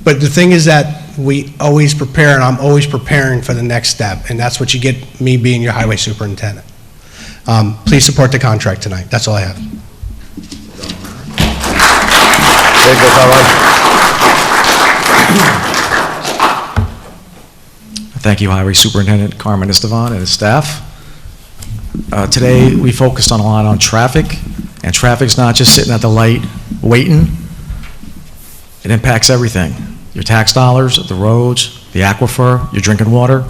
S11: But the thing is that we always prepare, and I'm always preparing for the next step, and that's what you get me being your highway superintendent. Please support the contract tonight. That's all I have.
S1: Thank you, Highway Superintendent Carmen Estevan and his staff. Today, we focused a lot on traffic, and traffic's not just sitting at the light waiting. It impacts everything. Your tax dollars, the roads, the aquifer, your drinking water.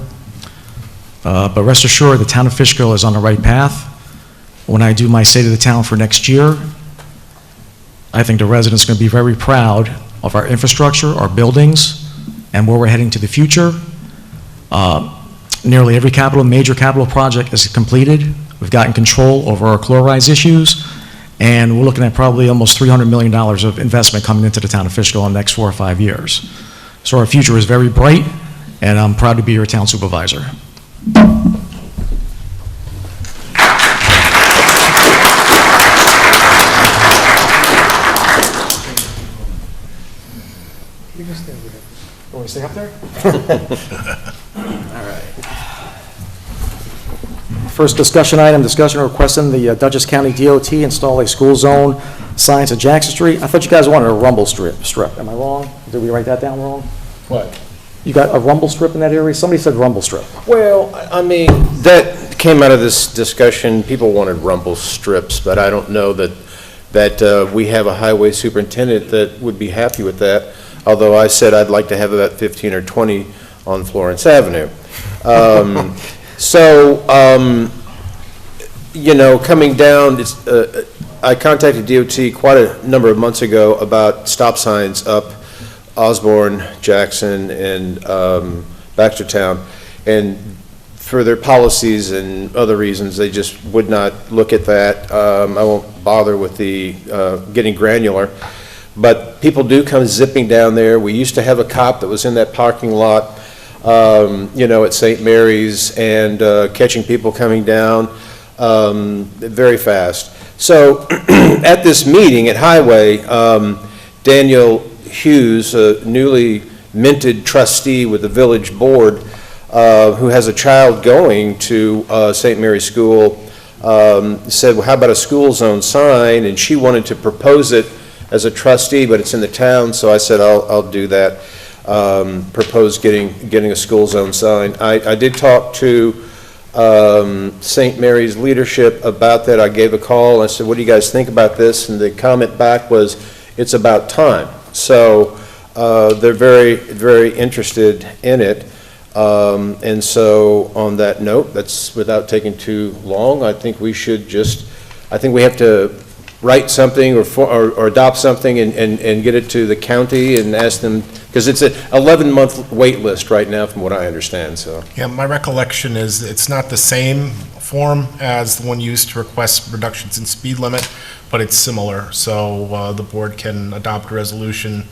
S1: But rest assured, the town of Fishkill is on the right path. When I do my State of the Town for next year, I think the residents are going to be very proud of our infrastructure, our buildings, and where we're heading to the future. Nearly every major capital project is completed. We've gotten control over our chlorides issues, and we're looking at probably almost $300 million of investment coming into the town of Fishkill in the next 4 or 5 years. So our future is very bright, and I'm proud to be your town supervisor. Want to stay up there? All right. First discussion item, discussion requesting the Dutchess County DOT install a school zone signs at Jackson Street. I thought you guys wanted a rumble strip. Am I wrong? Did we write that down wrong?
S2: What?
S1: You got a rumble strip in that area? Somebody said rumble strip.
S2: Well, I mean, that came out of this discussion. People wanted rumble strips, but I don't know that we have a highway superintendent that would be happy with that. Although I said I'd like to have about 15 or 20 on Florence Avenue. coming down, I contacted DOT quite a number of months ago about stop signs up Osborne, Jackson, and Baxtertown, and for their policies and other reasons, they just would not look at that. I won't bother with the getting granular, but people do come zipping down there. We used to have a cop that was in that parking lot, at St. Mary's, and catching people coming down very fast. So at this meeting at Highway, Daniel Hughes, a newly minted trustee with the village board, who has a child going to St. Mary's School, said, well, how about a school zone sign? And she wanted to propose it as a trustee, but it's in the town, so I said, I'll do that, propose getting a school zone sign. I did talk to St. Mary's leadership about that. I gave a call, and I said, what do you guys think about this? And the comment back was, it's about time. So they're very, very interested in it. And so on that note, that's without taking too long, I think we should I think we have to write something or adopt something and get it to the county and ask them, because it's an 11-month wait list right now from what I understand, so.
S7: Yeah, my recollection is it's not the same form as the one used to request reductions in speed limit, but it's similar. So the board can adopt a resolution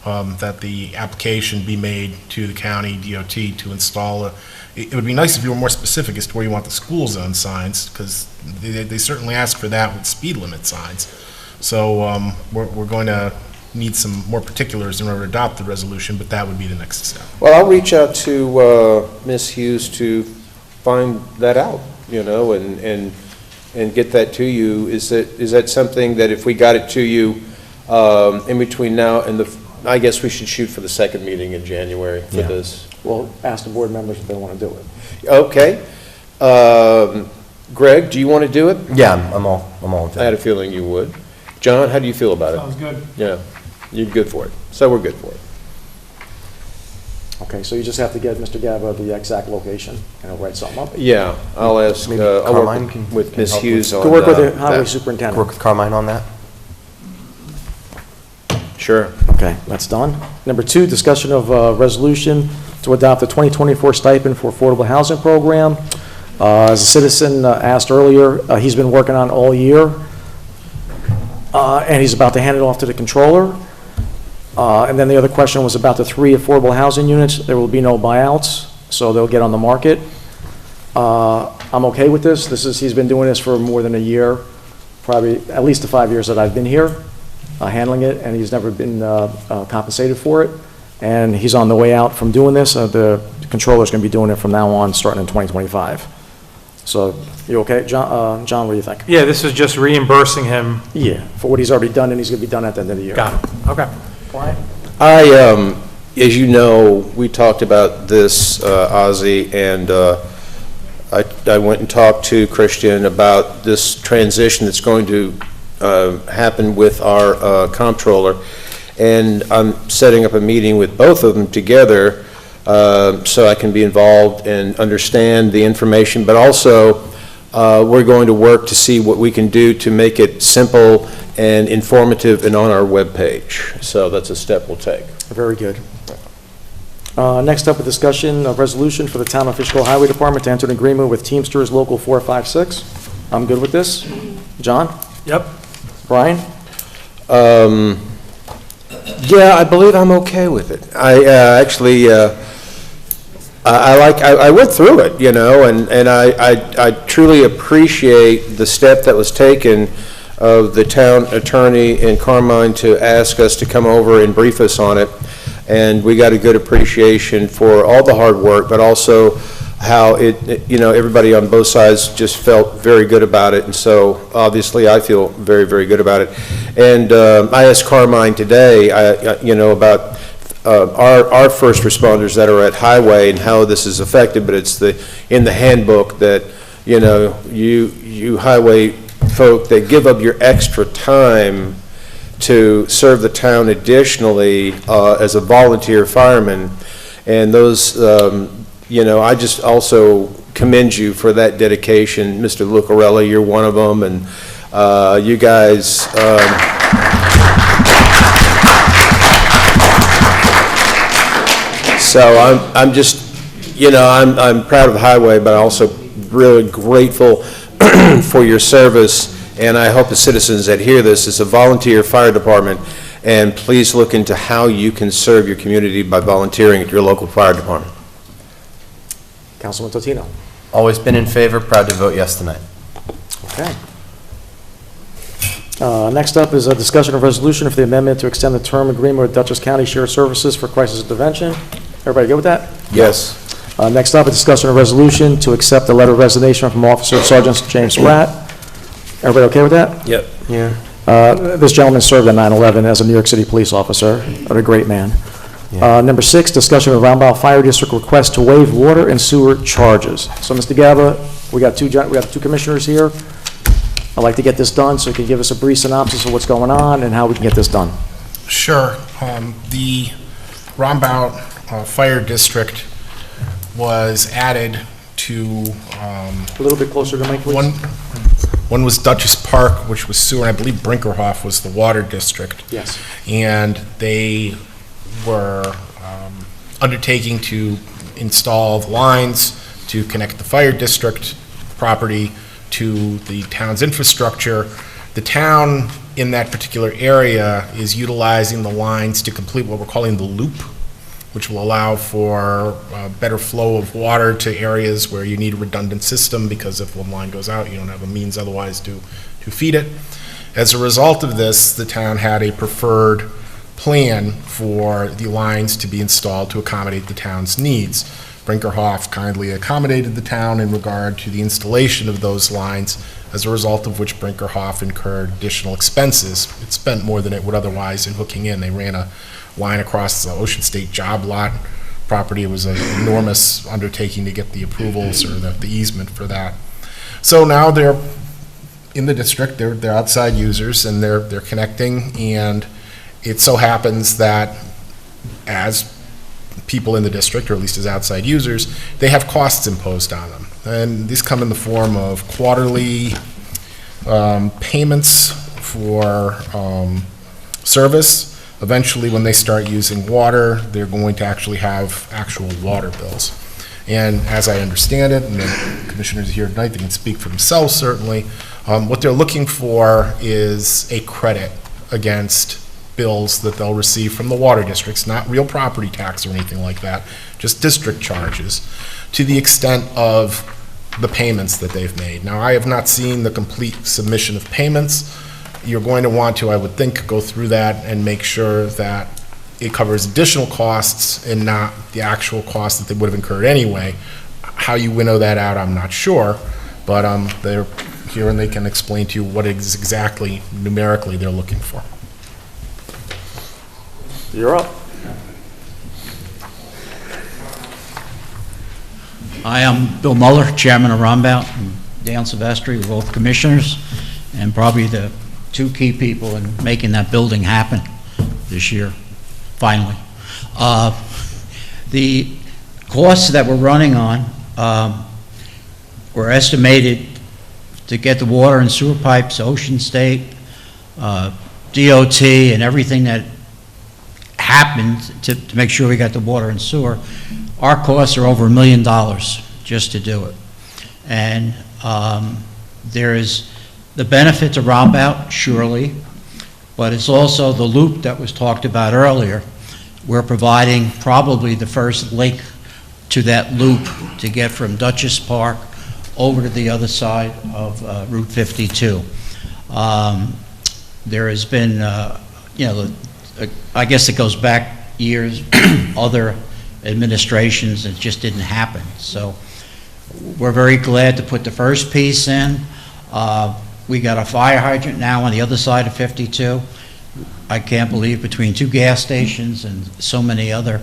S7: that the application be made to the county DOT to install it would be nice if you were more specific as to where you want the school zone signs, because they certainly ask for that with speed limit signs. So we're going to need some more particulars in order to adopt the resolution, but that would be the next step.
S2: Well, I'll reach out to Ms. Hughes to find that out, and get that to you. Is that something that if we got it to you in between now and I guess we should shoot for the second meeting in January for this.
S1: We'll ask the board members if they want to do it.
S2: Okay. Greg, do you want to do it?
S8: Yeah, I'm all in favor.
S2: I had a feeling you would. John, how do you feel about it?
S13: Sounds good.
S2: Yeah, you're good for it. So we're good for it.
S1: Okay, so you just have to get Mr. Gaba the exact location, and he'll write something up.
S2: Yeah, I'll ask,
S8: Maybe
S2: I'll
S8: Carmine
S2: work with Ms. Hughes on
S1: Go work with the
S2: that.
S1: highway superintendent.
S8: Work with Carmine on that?
S2: Sure.
S1: Okay, that's done. Number 2, discussion of resolution to adopt the 2024 stipend for affordable housing program. As a citizen asked earlier, he's been working on it all year, and he's about to hand it off to the controller. And then the other question was about the 3 affordable housing units. There will be no buyouts, so they'll get on the market. I'm okay with this. He's been doing this for more than a year, probably at least the 5 years that I've been here. Handling it, and he's never been compensated for it. And he's on the way out from doing this. The controller's going to be doing it from now on, starting in 2025. So, you okay? John, what do you think?
S14: Yeah, this is just reimbursing him.
S1: Yeah, for what he's already done, and he's going to be done at the end of the year.
S14: Got it. Okay.
S1: Brian?
S2: As you know, we talked about this, Ozzy, and I went and talked to Christian about this transition that's going to happen with our comptroller, and I'm setting up a meeting with both of them together so I can be involved and understand the information, but also we're going to work to see what we can do to make it simple and informative and on our webpage. So that's a step we'll take.
S1: Very good. Next up, a discussion of resolution for the Town of Fishkill Highway Department to enter an agreement with Teamsters Local 456. I'm good with this. John?
S14: Yep.
S1: Brian?
S2: Yeah, I believe I'm okay with it. I actually, I went through it, and I truly appreciate the step that was taken of the town attorney in Carmine to ask us to come over and brief us on it. And we got a good appreciation for all the hard work, but also how everybody on both sides just felt very good about it. And so obviously I feel very, very good about it. And I asked Carmine today, about our first responders that are at Highway and how this is affected, but it's in the handbook that, you Highway folk that give up your extra time to serve the town additionally as a volunteer fireman. And those, I just also commend you for that dedication. Mr. Lucarella, you're one of them, and you guys... So I'm just, I'm proud of the highway, but also really grateful for your service, and I hope the citizens that hear this, it's a volunteer fire department, and please look into how you can serve your community by volunteering at your local fire department.
S1: Councilman Totino.
S8: Always been in favor, proud to vote yes tonight.
S1: Okay. Next up is a discussion of resolution for the amendment to extend the term agreement with Dutchess County Shared Services for crisis intervention. Everybody good with that?
S2: Yes.
S1: Next up, a discussion of resolution to accept a letter of resignation from Officer Sergeant James Spratt. Everybody okay with that?
S2: Yep.
S1: Yeah. This gentleman served at 9/11 as a New York City police officer, a great man. Number 6, discussion of Roundabout Fire District request to waive water and sewer charges. So, Mr. Gaba, we got two commissioners here. I'd like to get this done, so you can give us a brief synopsis of what's going on and how we can get this done.
S7: Sure. The Roundabout Fire District was added to...
S1: a little bit closer to Mike, please.
S7: One was Dutchess Park, which was sewer, and I believe Brinkerhoff was the water district.
S1: Yes.
S7: And they were undertaking to install the lines to connect the fire district property to the town's infrastructure. The town in that particular area is utilizing the lines to complete what we're calling the loop, which will allow for better flow of water to areas where you need a redundant system, because if one line goes out, you don't have a means otherwise to feed it. As a result of this, the town had a preferred plan for the lines to be installed to accommodate the town's needs. Brinkerhoff kindly accommodated the town in regard to the installation of those lines, as a result of which Brinkerhoff incurred additional expenses. It spent more than it would otherwise in hooking in. They ran a line across the Ocean State job lot property. It was an enormous undertaking to get the approvals or the easement for that. So now they're in the district, they're outside users, and they're connecting, and it so happens that as people in the district, or at least as outside users, they have costs imposed on them. And these come in the form of quarterly payments for service. Eventually, when they start using water, they're going to actually have actual water bills. And as I understand it, and the commissioners here tonight, they can speak for themselves certainly, what they're looking for is a credit against bills that they'll receive from the water districts, not real property tax or anything like that, just district charges, to the extent of the payments that they've made. Now, I have not seen the complete submission of payments. You're going to want to, I would think, go through that and make sure that it covers additional costs and not the actual costs that they would have incurred anyway. How you winnow that out, I'm not sure, but they're here and they can explain to you what exactly numerically they're looking for.
S1: You're up.
S15: Hi, I'm Bill Muller, Chairman of Roundabout, and Dan Silvestri, we're both commissioners, and probably the two key people in making that building happen this year, finally. The costs that we're running on were estimated to get the water and sewer pipes, Ocean State, DOT, and everything that happened to make sure we got the water and sewer. Our costs are over $1 million just to do it. And there is the benefit to Roundabout, surely, but it's also the loop that was talked about earlier. We're providing probably the first link to that loop to get from Dutchess Park over to the other side of Route 52. There has been, I guess it goes back years, other administrations, it just didn't happen. So we're very glad to put the first piece in. We got a fire hydrant now on the other side of 52. I can't believe between two gas stations and so many other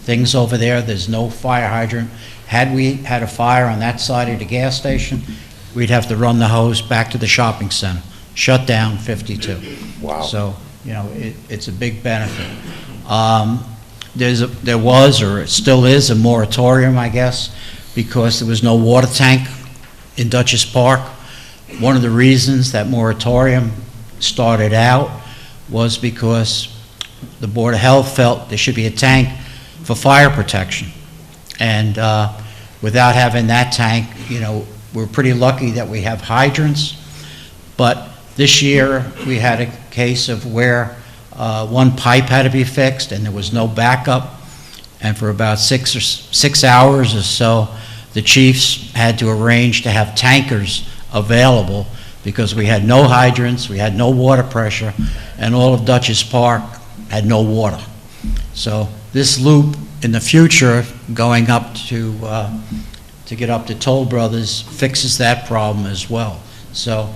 S15: things over there, there's no fire hydrant. Had we had a fire on that side of the gas station, we'd have to run the hose back to the shopping center, shut down 52.
S1: Wow.
S15: So, it's a big benefit. There was, or it still is, a moratorium, I guess, because there was no water tank in Dutchess Park. One of the reasons that moratorium started out was because the Board of Health felt there should be a tank for fire protection. And without having that tank, you know, we're pretty lucky that we have hydrants. But this year, we had a case of where one pipe had to be fixed and there was no backup. And for about 6 hours or so, the chiefs had to arrange to have tankers available because we had no hydrants, we had no water pressure, and all of Dutchess Park had no water. So this loop in the future, going up to get up to Toll Brothers, fixes that problem as well. So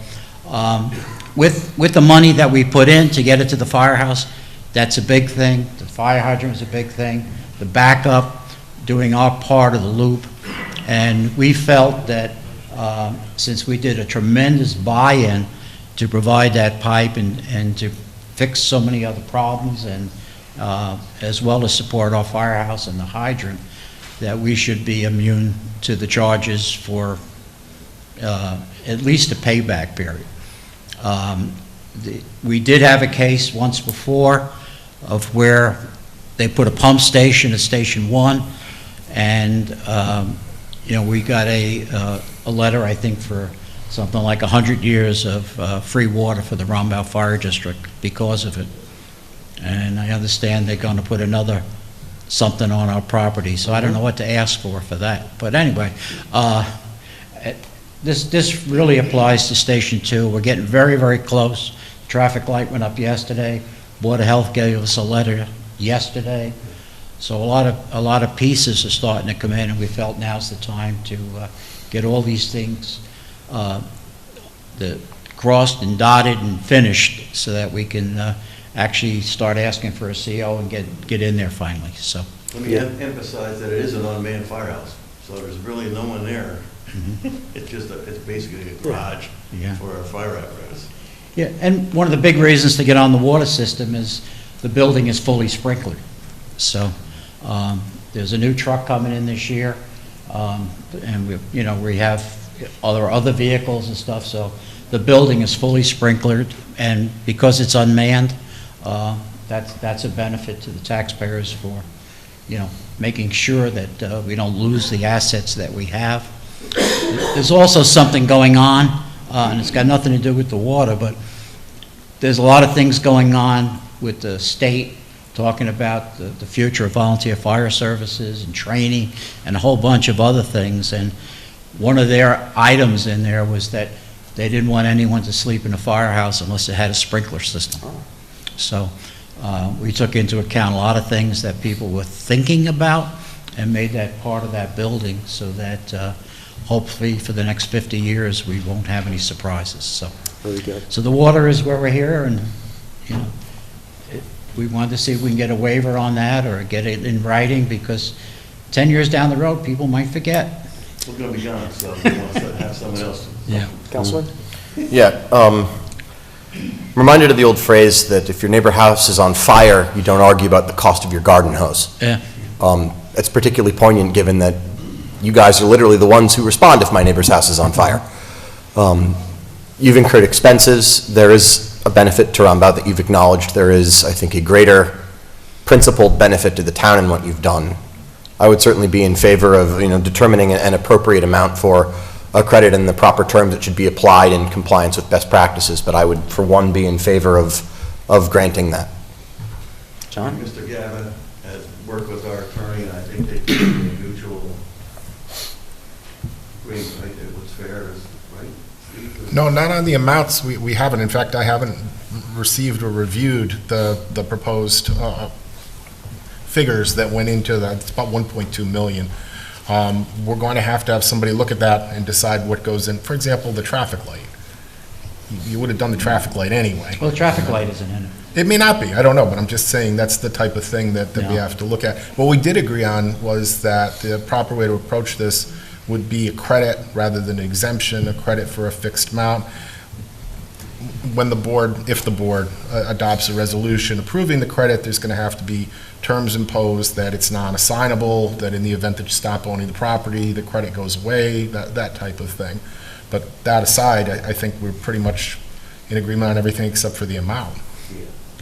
S15: with the money that we put in to get it to the firehouse, that's a big thing. The fire hydrant is a big thing. The backup, doing our part of the loop. And we felt that since we did a tremendous buy-in to provide that pipe and to fix so many other problems, and as well as support our firehouse and the hydrant, that we should be immune to the charges for at least a payback period. We did have a case once before of where they put a pump station at Station 1, and you know, we got a letter, I think, for something like 100 years of free water for the Rombauer Fire District because of it. And I understand they're going to put another something on our property, so I don't know what to ask for that. But anyway, this really applies to Station 2. We're getting very, very close. Traffic light went up yesterday. Board of Health gave us a letter yesterday. So a lot of pieces are starting to come in, and we felt now's the time to get all these things crossed and dotted and finished so that we can actually start asking for a CO and get in there finally. So
S16: let me emphasize that it is an unmanned firehouse, so there's really no one there. It's just it's basically a garage for our fire apparatus.
S15: Yeah, and one of the big reasons to get on the water system is the building is fully sprinklered. So there's a new truck coming in this year, and we have other vehicles and stuff. So the building is fully sprinklered, and because it's unmanned, that's a benefit to the taxpayers for, making sure that we don't lose the assets that we have. There's also something going on, and it's got nothing to do with the water, but there's a lot of things going on with the state talking about the future of volunteer fire services and training and a whole bunch of other things. And one of their items in there was that they didn't want anyone to sleep in a firehouse unless it had a sprinkler system. So we took into account a lot of things that people were thinking about and made that part of that building so that hopefully for the next 50 years we won't have any surprises. So,
S1: very good.
S15: So the water is where we're here, and we wanted to see if we can get a waiver on that or get it in writing, because 10 years down the road people might forget.
S16: We're going to be gone, so we want to have someone else.
S15: Yeah.
S1: Councilman?
S8: Yeah. Reminded of the old phrase that if your neighbor house is on fire, you don't argue about the cost of your garden hose.
S15: Yeah.
S8: It's particularly poignant given that you guys are literally the ones who respond if my neighbor's house is on fire. You've incurred expenses. There is a benefit to Roundabout that you've acknowledged. There is, I think, a greater principled benefit to the town in what you've done. I would certainly be in favor of determining an appropriate amount for a credit in the proper terms that should be applied in compliance with best practices, but I would, for one, be in favor of granting that.
S1: John?
S16: Mr. Gavin has worked with our attorney, and I think they came to a mutual agreement. I think it was fair, right?
S7: No, not on the amounts. We haven't. In fact, I haven't received or reviewed the proposed figures that went into that. It's about 1.2 million. We're going to have somebody look at that and decide what goes in. For example, the traffic light. You would have done the traffic light anyway.
S15: Well, the traffic light isn't in it.
S7: It may not be, I don't know, but I'm just saying that's the type of thing that we have to look at. What we did agree on was that the proper way to approach this would be a credit rather than an exemption, a credit for a fixed amount. when the board, if the board adopts a resolution approving the credit, there's going to have to be terms imposed that it's non-assignable, that in the event that you stop owning the property, the credit goes away, that type of thing. But that aside, I think we're pretty much in agreement on everything except for the amount.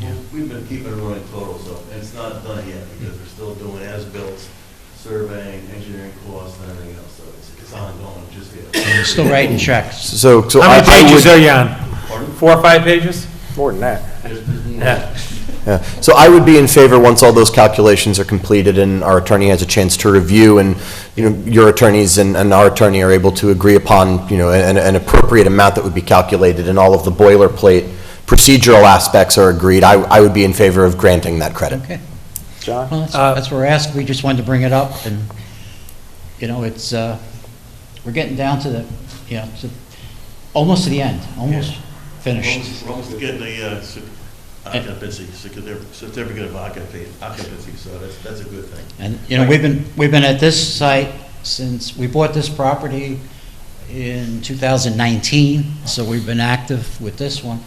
S16: Yeah. We've been keeping it running total, so, and it's not done yet, because we're still doing as-built, surveying, engineering costs, and everything else, so it's ongoing, just yet.
S15: Still writing checks.
S8: So
S14: How many pages are you on?
S16: Pardon?
S14: 4 or 5 pages?
S1: More than that.
S16: There's
S14: Yeah.
S8: Yeah, so I would be in favor, once all those calculations are completed and our attorney has a chance to review, and, you know, your attorneys and our attorney are able to agree upon, you know, an appropriate amount that would be calculated, and all of the boilerplate procedural aspects are agreed, I would be in favor of granting that credit.
S15: Okay.
S1: John?
S15: Well, that's what we're asking. We just wanted to bring it up, and, you know, it's, we're getting down to the, you know, almost to the end, almost finished.
S16: We're almost getting the occupancy, certificate of occupancy, so that's a good thing.
S15: And, you know, we've been at this site since, we bought this property in 2019, so we've been active with this one.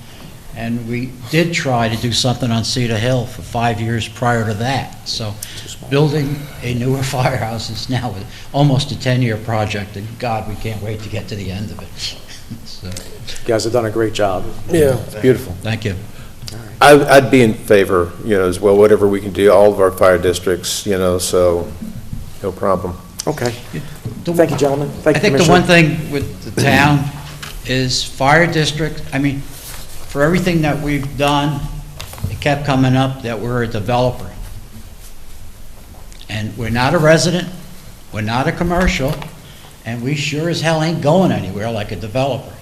S15: And we did try to do something on Cedar Hill for 5 years prior to that. So building a newer firehouse is now almost a 10-year project, and God, we can't wait to get to the end of it. So,
S1: You guys have done a great job.
S2: Yeah, it's beautiful.
S15: thank you.
S2: I'd be in favor, you know, as well, whatever we can do, all of our fire districts, you know, so no problem.
S1: Okay. Thank you, gentlemen. Thank
S15: I
S1: you,
S15: think the
S1: Commissioner.
S15: one thing with the town is fire district, I mean, for everything that we've done, it kept coming up that we're a developer. And we're not a resident, we're not a commercial, and we sure as hell ain't going anywhere like a developer.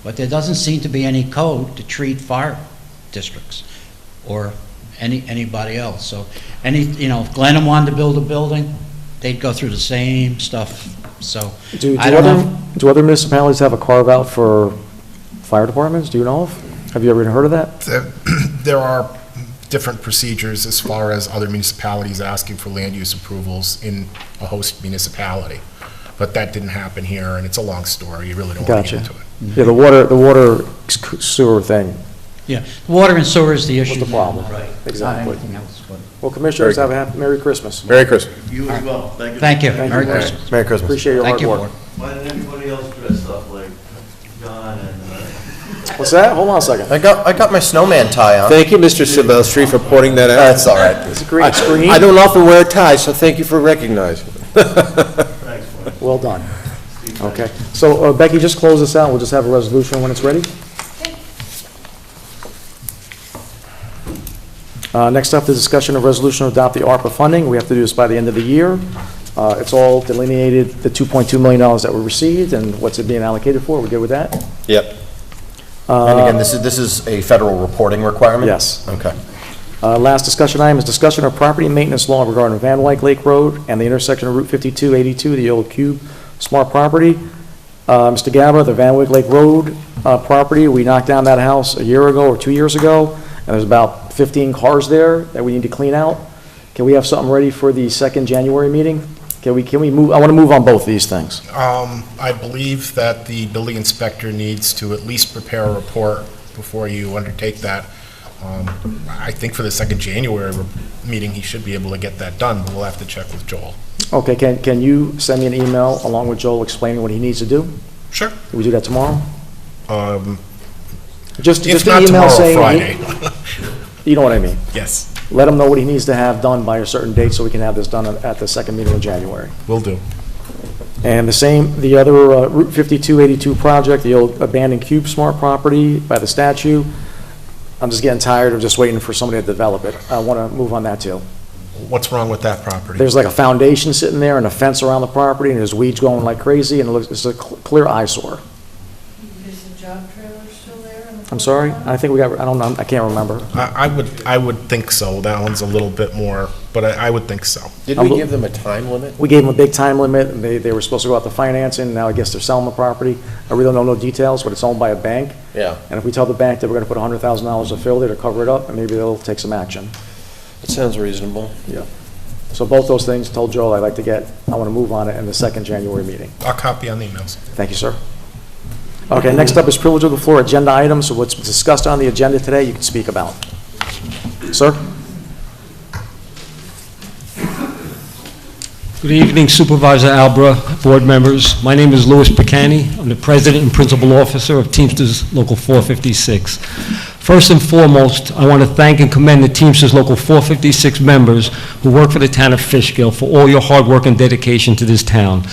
S15: But there doesn't seem to be any code to treat fire districts or anybody else. So you know, if Glenham wanted to build a building, they'd go through the same stuff. So I don't know.
S1: Do other municipalities have a carve-out for fire departments? Do you know of? Have you ever heard of that?
S7: There are different procedures as far as other municipalities asking for land use approvals in a host municipality. But that didn't happen here, and it's a long story. You really don't want to
S1: Gotcha.
S7: get into it.
S1: Yeah, the water sewer thing.
S15: Yeah, water and sewer is the issue.
S1: What's the problem?
S16: Right.
S1: Exactly.
S15: Not anything else, but-
S1: Well, Commissioners, have a happy Merry Christmas.
S2: Merry Christmas.
S16: You as well, thank you.
S15: Thank you.
S1: Thank
S15: Merry
S1: you.
S15: Christmas.
S8: Merry Christmas.
S1: Appreciate your
S15: Thank
S1: hard
S15: you.
S1: work.
S16: Why didn't everybody else dress up like John and,
S1: What's that? Hold on a second.
S8: I got my snowman tie on.
S2: Thank you, Mr. Silvestri, for pointing that out.
S8: That's all right.
S1: It's a green screen.
S2: I don't often wear a tie, so thank you for recognizing.
S16: thanks, Mike.
S1: Well done. Okay. So Becky, just close this out. We'll just have a resolution when it's ready. Next up, the discussion of resolution to adopt the ARPA funding. We have to do this by the end of the year. It's all delineated, the $2.2 million that we received and what's it being allocated for. We're good with that?
S2: Yep.
S8: And again, this is a federal reporting requirement?
S1: Yes.
S8: Okay.
S1: Last discussion item is discussion of property maintenance law regarding Van Wyck Lake Road and the intersection of Route 5282, the old Cube Smart property. Mr. Gabba, the Van Wyck Lake Road property, we knocked down that house a year ago or 2 years ago, and there's about 15 cars there that we need to clean out. Can we have something ready for the second January meeting? Can we move? I want to move on both these things.
S7: I believe that the building inspector needs to at least prepare a report before you undertake that. I think for the second January meeting, he should be able to get that done, but we'll have to check with Joel.
S1: Okay, can you send me an email along with Joel explaining what he needs to do?
S7: Sure.
S1: Can we do that tomorrow?
S7: If
S1: Just
S7: not
S1: an email
S7: tomorrow,
S1: saying.
S7: Friday.
S1: You know what I mean?
S7: Yes,
S1: Let him know what he needs to have done by a certain date so we can have this done at the second meeting in January.
S7: will do.
S1: And the other Route 5282 project, the old abandoned Cube Smart property by the statue, I'm just getting tired of just waiting for somebody to develop it. I want to move on that too.
S7: What's wrong with that property?
S1: There's like a foundation sitting there and a fence around the property, and there's weeds growing like crazy, and it's a clear eyesore.
S17: Is the job trailer still there?
S1: I'm sorry? I think we got, I don't know, I can't remember.
S7: I would think so. That one's a little bit more, but I would think so.
S2: Did we give them a time limit?
S1: We gave them a big time limit, and they were supposed to go out to financing, now I guess they're selling the property. I really don't know details, but it's owned by a bank.
S2: Yeah.
S1: And if we tell the bank that we're gonna put $100,000 of fill there to cover it up, and maybe they'll take some action.
S2: That sounds reasonable.
S1: Yeah. So both those things, told Joel I'd like to get, I wanna move on it in the second January meeting.
S7: I'll copy on the emails.
S1: Thank you, sir. Okay, next up is privilege of the floor, agenda items. So what's discussed on the agenda today, you can speak about. Sir?
S18: Good evening, Supervisor Albra, board members. My name is Louis Picani. I'm the President and Principal Officer of Teamsters Local 456. First and foremost, I want to thank and commend the Teamsters Local 456 members who work for the town of Fishkill for all your hard work and dedication to this town.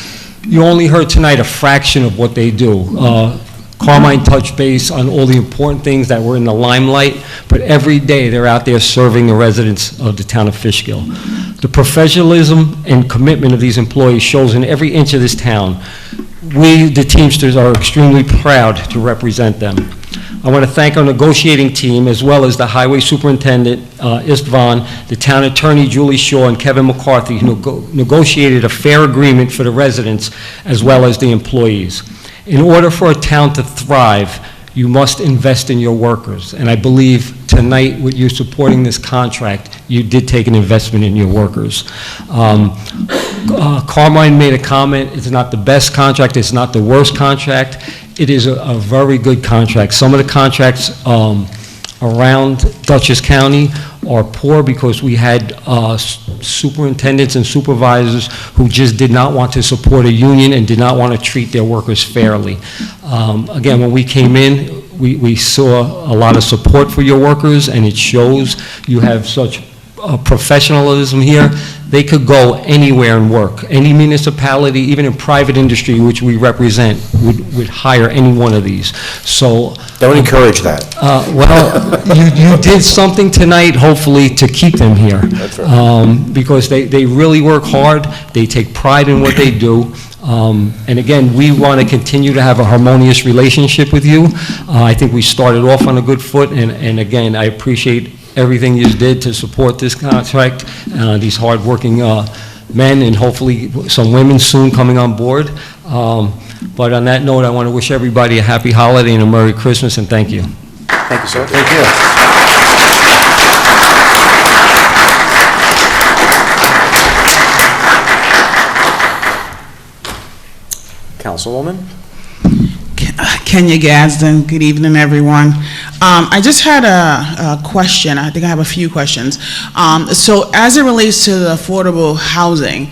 S18: You only heard tonight a fraction of what they do. Carmine touched base on all the important things that were in the limelight, but every day they're out there serving the residents of the town of Fishkill. The professionalism and commitment of these employees shows in every inch of this town. We, the Teamsters, are extremely proud to represent them. I want to thank our negotiating team, as well as the Highway Superintendent, Istvan, the Town Attorney, Julie Shaw, and Kevin McCarthy, who negotiated a fair agreement for the residents, as well as the employees. In order for a town to thrive, you must invest in your workers. And I believe tonight, with you supporting this contract, you did take an investment in your workers. Carmine made a comment, it's not the best contract, it's not the worst contract. It is a very good contract. Some of the contracts around Dutchess County are poor because we had superintendents and supervisors who just did not want to support a union and did not want to treat their workers fairly. Again, when we came in, we saw a lot of support for your workers, and it shows. You have such professionalism here. They could go anywhere and work. Any municipality, even in private industry, which we represent, would hire any one of these. So
S8: don't encourage that.
S18: Well, you did something tonight, hopefully, to keep them here.
S8: That's right.
S18: Because they really work hard. They take pride in what they do. And again, we want to continue to have a harmonious relationship with you. I think we started off on a good foot, and again, I appreciate everything you did to support this contract, these hard-working men, and hopefully some women soon coming on board. But on that note, I want to wish everybody a happy holiday and a Merry Christmas, and thank you.
S1: Thank you, sir.
S8: Thank you.
S1: Councilwoman?
S19: Kenya Gadsden, good evening, everyone. I just had a question. I think I have a few questions. So as it relates to the affordable housing,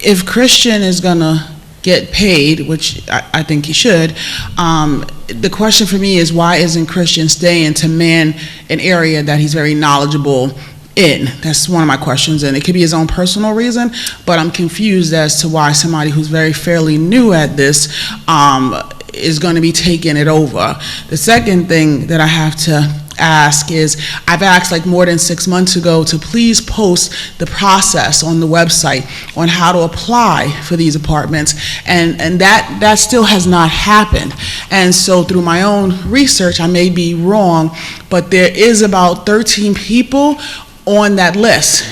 S19: if Christian is going to get paid, which I think he should, the question for me is, why isn't Christian staying to man an area that he's very knowledgeable in? That's one of my questions, and it could be his own personal reason, but I'm confused as to why somebody who's very fairly new at this is going to be taking it over. The second thing that I have to ask is, I've asked like more than 6 months ago to please post the process on the website on how to apply for these apartments, and that still has not happened. And so through my own research, I may be wrong, but there is about 13 people on that list.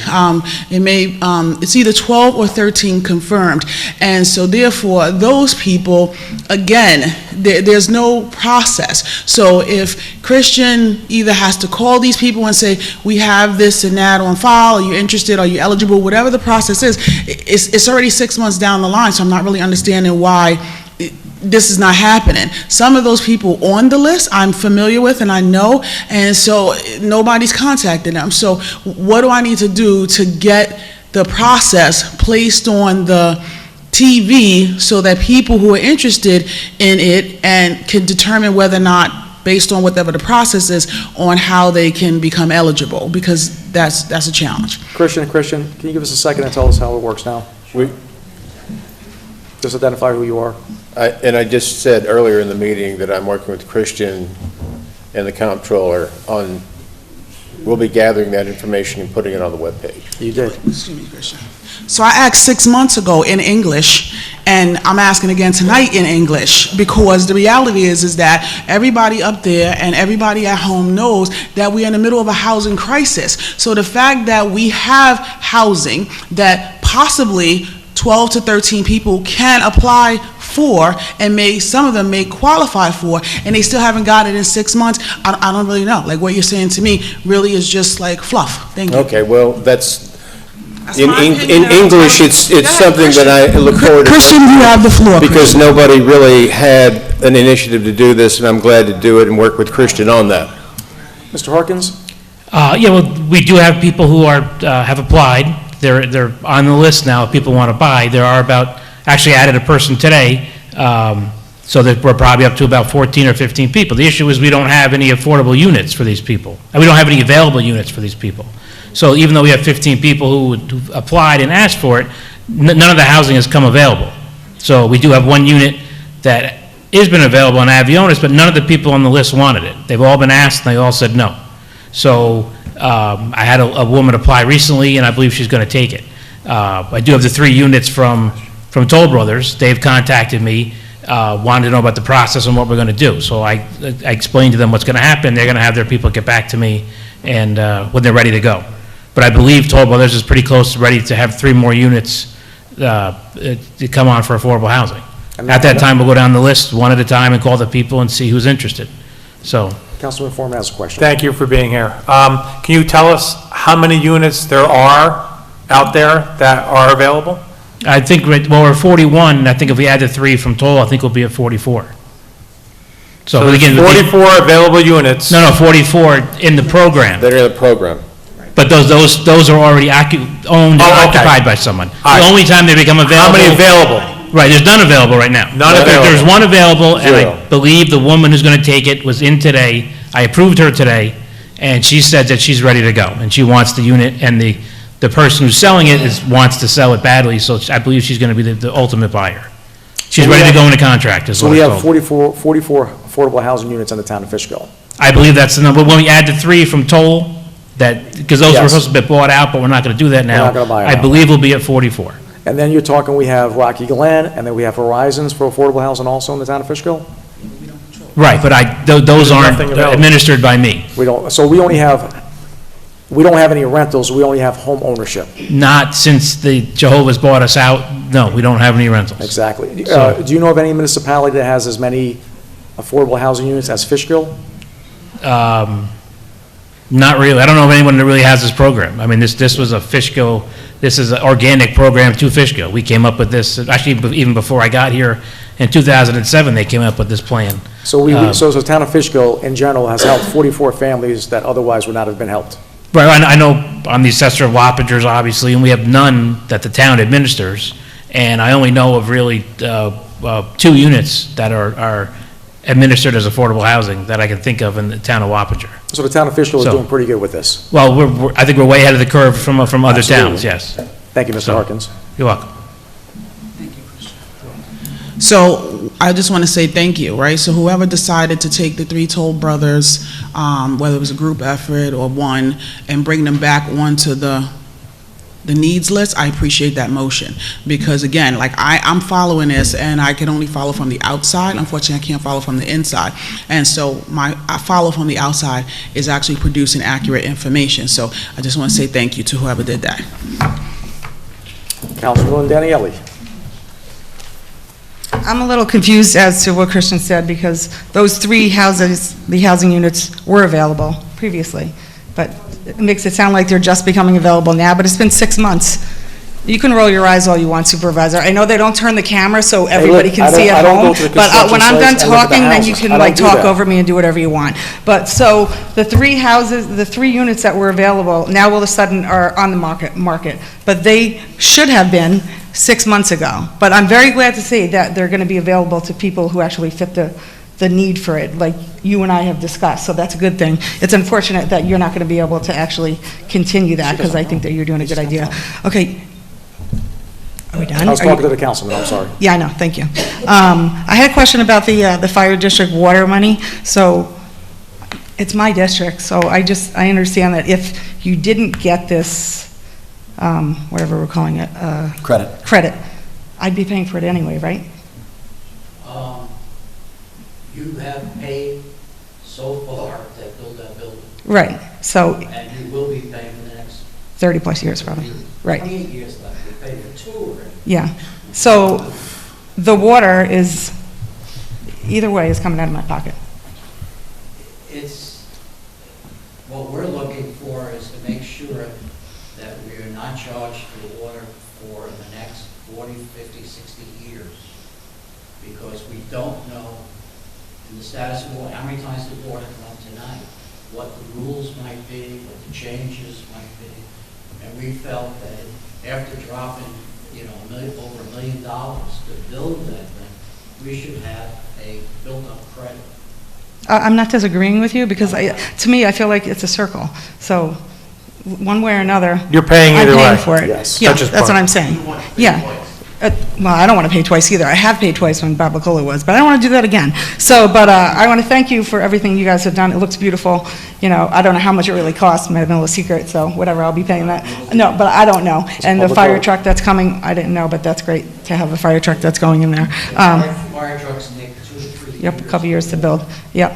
S19: It's either 12 or 13 confirmed. And so therefore, those people, again, there's no process. So if Christian either has to call these people and say, we have this and that on file, are you interested, are you eligible, whatever the process is, it's already 6 months down the line, so I'm not really understanding why this is not happening. Some of those people on the list I'm familiar with and I know, and so nobody's contacted them. So what do I need to do to get the process placed on the TV so that people who are interested in it and can determine whether or not, based on whatever the process is, on how they can become eligible, because that's a challenge.
S1: Christian, can you give us a second and tell us how it works now? Just identify who you are.
S2: And I just said earlier in the meeting that I'm working with Christian and the comptroller on, we'll be gathering that information and putting it on the webpage.
S1: You did.
S19: Excuse me, Christian. So I asked 6 months ago in English, and I'm asking again tonight in English, because the reality is that everybody up there and everybody at home knows that we're in the middle of a housing crisis. So the fact that we have housing that possibly 12 to 13 people can apply for, and some of them may qualify for, and they still haven't got it in 6 months, I don't really know. Like, what you're saying to me really is just like fluff. Thank you.
S2: Okay, well, that's In English, it's something that I look forward to.
S19: Christian, you have the floor.
S2: Because nobody really had an initiative to do this, and I'm glad to do it and work with Christian on that.
S1: Mr. Harkins?
S20: Yeah, well, we do have people who are, have applied. They're on the list now if people want to buy. There are actually added a person today, so that we're probably up to about 14 or 15 people. The issue is we don't have any affordable units for these people. And we don't have any available units for these people. So even though we have 15 people who applied and asked for it, none of the housing has come available. So we do have one unit that has been available on Avionis, but none of the people on the list wanted it. They've all been asked, and they all said no. So I had a woman apply recently, and I believe she's going to take it. I do have the 3 units from Toll Brothers. They've contacted me, wanted to know about the process and what we're going to do. So I explained to them what's going to happen. They're going to have their people get back to me and when they're ready to go. But I believe Toll Brothers is pretty close to ready to have 3 more units to come on for affordable housing. At that time, we'll go down the list one at a time and call the people and see who's interested. So.
S1: Councilman Foreman has a question.
S14: Thank you for being here. Can you tell us how many units there are out there that are available?
S20: I think, well, we're 41, I think if we add the 3 from Toll, I think we'll be at 44.
S14: So there's
S20: again,
S14: 44 available units.
S20: No, 44 in the program.
S2: They're in the program.
S20: But those are already owned and occupied by someone. The only time they become available.
S14: How many available?
S20: Right, there's none available right now.
S14: None available.
S20: There's one available, and
S2: Zero.
S20: I believe the woman who's going to take it was in today. I approved her today, and she said that she's ready to go, and she wants the unit, and the person who's selling it wants to sell it badly, so I believe she's going to be the ultimate buyer. She's ready to go into contract, is
S1: So
S20: what
S1: we
S20: I'm
S1: have
S20: told.
S1: 44 affordable housing units in the town of Fishkill.
S20: I believe that's the number. When we add the 3 from Toll, because those were
S1: Yes.
S20: supposed to be bought out, but we're not going to do that now.
S1: not gonna buy it
S20: I
S1: out.
S20: believe we'll be at 44.
S1: And then you're talking, we have Rocky Glen, and then we have Horizons for affordable housing also in the town of Fishkill?
S20: Right, but those aren't
S1: nothing available.
S20: administered by me.
S1: We don't, so we don't have any rentals, we only have home ownership.
S20: Not since the Jehovah's bought us out, no, we don't have any rentals.
S1: Exactly.
S20: So-
S1: Do you know of any municipality that has as many affordable housing units as Fishkill?
S20: Not really, I don't know of anyone that really has this program. I mean, this was a Fishkill, this is an organic program to Fishkill. We came up with this, actually, even before I got here, in 2007, they came up with this plan.
S1: So so the town of Fishkill in general has helped 44 families that otherwise would not have been helped.
S20: Right, I know I'm the assessor of Wappingers, obviously, and we have none that the town administers, and I only know of really 2 units that are administered as affordable housing that I can think of in the town of Wappinger.
S1: So the town of Fishkill is
S20: So-
S1: doing pretty good with this.
S20: Well, I think we're way ahead of the curve from other
S1: Absolutely.
S20: towns, yes.
S1: Thank you, Mr. Harkins.
S20: You're welcome.
S19: So I just want to say thank you, right? So whoever decided to take the 3 Toll Brothers, whether it was a group effort or one, and bring them back onto the needs list, I appreciate that motion. Because again, like I'm following this and I can only follow from the outside. Unfortunately, I can't follow from the inside. And so I follow from the outside is actually producing accurate information. So I just want to say thank you to whoever did that.
S1: Councilwoman Daniele.
S9: I'm a little confused as to what Christian said, because those 3 houses, the housing units were available previously, but it makes it sound like they're just becoming available now, but it's been 6 months. You can roll your eyes all you want, Supervisor. I know they don't turn the camera so everybody can see at home, but when I'm done talking, then you can like talk over me and do whatever you want. But so the 3 houses, the 3 units that were available, now all of a sudden are on the market, but they should have been 6 months ago. But I'm very glad to see that they're going to be available to people who actually fit the need for it, like you and I have discussed, so that's a good thing. It's unfortunate that you're not going to be able to actually continue that, because I think that you're doing a good idea. Okay. Are we done?
S1: I was talking to the councilman, I'm sorry.
S9: Yeah, I know, thank you. I had a question about the fire district water money. So it's my district, so I understand that if you didn't get this, whatever we're calling it. Credit, I'd be paying for it anyway, right?
S15: You have paid so far to build that building.
S9: Right, so
S15: And you will be paying for the next
S9: 30-plus years probably, right.
S15: 28 years left. You paid for 2 already.
S9: Yeah, so the water is, either way, is coming out of my pocket.
S15: What we're looking for is to make sure that we are not not charge for the water for the next 40, 50, 60 years. Because we don't know, in the status of water, how many times did water come up tonight, what the rules might be, what the changes might be. And we felt that after dropping, over $1 million to build that thing, we should have a built-up credit.
S9: I'm not disagreeing with you, because to me, I feel like it's a circle. So, one way or another.
S14: You're paying either way.
S9: I'm paying for it.
S14: Yes.
S9: Yeah,
S14: Dutchess
S9: that's what
S14: Park.
S9: I'm saying. Yeah. Well, I don't want to pay twice either. I have paid twice when Bob Lacola was, but I don't want to do that again. So, but I want to thank you for everything you guys have done. It looks beautiful. I don't know how much it really costs. Might have been a little secret, so whatever, I'll be paying that. No, but I don't know. And the fire truck that's coming, I didn't know, but that's great to have a fire truck that's going in there.
S15: Fire trucks take 2 to 3 years.
S9: Yep, a couple years to build. Yep.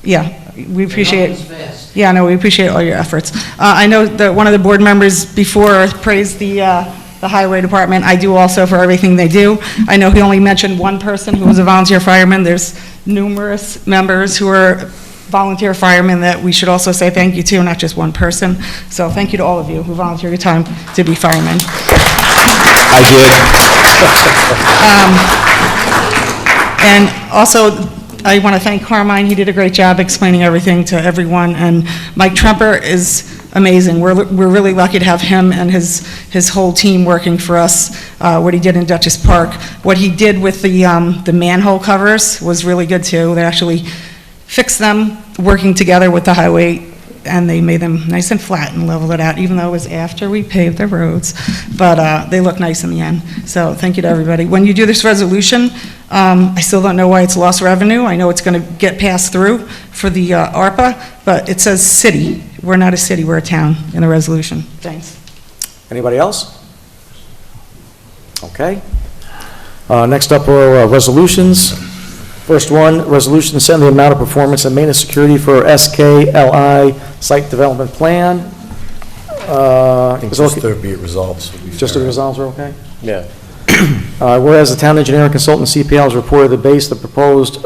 S9: Yeah, we appreciate.
S15: Nothing's fast.
S9: Yeah, no, we appreciate all your efforts. I know that one of the board members before praised the highway department. I do also for everything they do. I know he only mentioned one person who was a volunteer fireman. There's numerous members who are volunteer firemen that we should also say thank you to, not just one person. So thank you to all of you who volunteer your time to be firemen.
S8: I did.
S9: And also, I want to thank Carmine. He did a great job explaining everything to everyone. And Mike Tremper is amazing. We're really lucky to have him and his whole team working for us. What he did in Dutchess Park, what he did with the manhole covers was really good too. They actually fixed them, working together with the highway, and they made them nice and flat and leveled it out, even though it was after we paved the roads. But they look nice in the end. So thank you to everybody. When you do this resolution, I still don't know why it's lost revenue. I know it's going to get passed through for the ARPA, but it says city. We're not a city, we're a town in the resolution. Thanks.
S1: Anybody else? Okay. Next up are resolutions. First one, resolution to set the amount of performance and maintenance security for SKLI Site Development Plan.
S8: I think just to be it resolved.
S1: Just the resolves are okay?
S2: Yeah.
S1: Whereas the town engineer and consultant CPL has reported the proposed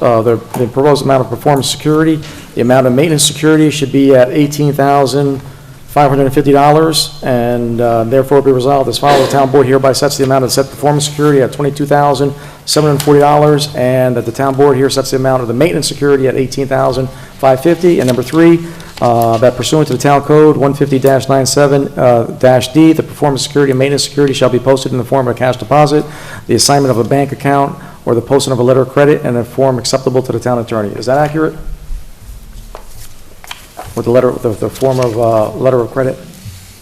S1: amount of performance security, the amount of maintenance security should be at $18,550, and therefore be resolved as follows. The town board hereby sets the amount of set performance security at $22,740, and that the town board here sets the amount of the maintenance security at $18,550. And number 3, that pursuant to the town code 150-97-D, the performance security and maintenance security shall be posted in the form of a cash deposit, the assignment of a bank account, or the posting of a letter of credit in a form acceptable to the town attorney. Is that accurate? With the form of letter of credit?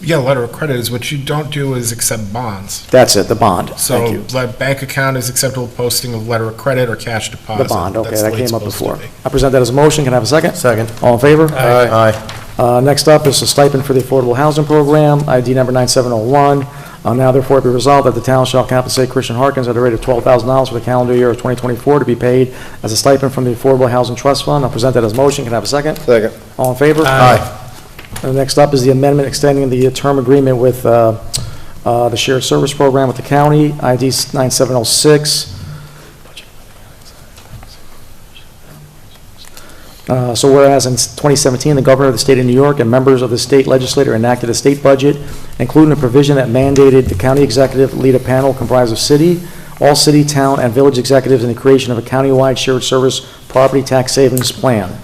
S7: Yeah, letter of credit is what you don't do is accept bonds.
S1: That's it, the bond. Thank
S7: So,
S1: you.
S7: bank account is acceptable posting of letter of credit or cash deposit.
S1: The bond, okay,
S7: That's the
S1: that
S7: way it's
S1: came up
S7: supposed to
S1: before.
S7: be.
S1: I present that as a motion. Can I have a second?
S8: Second.
S1: All in favor?
S8: Aye.
S1: Next up is a stipend for the Affordable Housing Program, ID number 9701. Now therefore be resolved that the town shall compensate Christian Harkins at a rate of $12,000 for the calendar year of 2024 to be paid as a stipend from the Affordable Housing Trust Fund. I'll present that as a motion. Can I have a second?
S8: Second.
S1: All in favor?
S8: Aye.
S1: Next up is the amendment extending the term agreement with the shared service program with the county, ID 9706. So whereas in 2017, the governor of the state of New York and members of the state legislature enacted a state budget, including a provision that mandated the county executive lead a panel comprised of all city, town, and village executives in the creation of a countywide shared service property tax savings plan.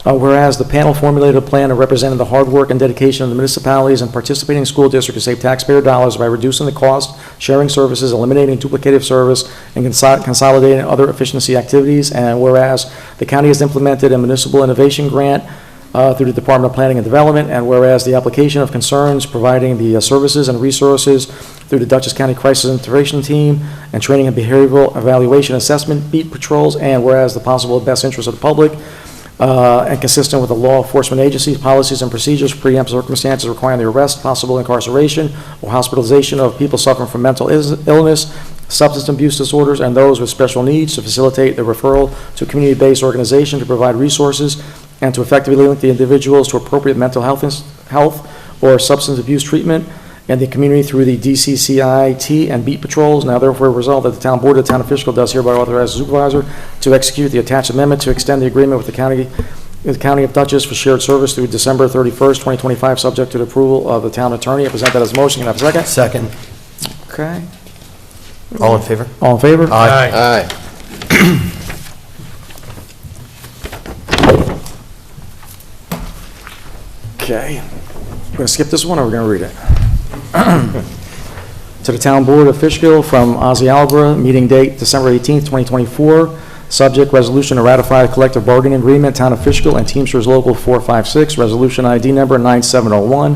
S1: Whereas the panel formulated a plan that represented the hard work and dedication of the municipalities and participating school districts to save taxpayer dollars by reducing the cost, sharing services, eliminating duplicative service, and consolidating other efficiency activities. And whereas the county has implemented a municipal innovation grant through the Department of Planning and Development, and whereas the application of concerns providing the services and resources through the Dutchess County Crisis Intervention Team and training and behavioral evaluation assessment beat patrols, and whereas the possible best interest of the public and consistent with the law enforcement agencies, policies, and procedures, preempt circumstances requiring the arrest, possible incarceration, or hospitalization of people suffering from mental illness, substance abuse disorders, and those with special needs, to facilitate the referral to a community-based organization to provide resources and to effectively link the individuals to appropriate mental health or substance abuse treatment and the community through the DCCIT and beat patrols. Now therefore resolved that the town board of the town of Fishkill does hereby authorize the supervisor to execute the attached amendment to extend the agreement with the county in the County of Dutchess for shared service through December 31st, 2025, subject to the approval of the town attorney. I present that as a motion. Can I have a second?
S8: Second.
S1: Okay.
S8: All in favor?
S1: All in favor?
S2: Aye.
S1: Okay. We're going to skip this one, or we're going to read it? To the Town Board of Fishkill from Ozzy Albra, meeting date December 18th, 2024. Subject, resolution to ratify a collective bargaining agreement, Town of Fishkill and Teamsters Local 456, resolution ID number 9701.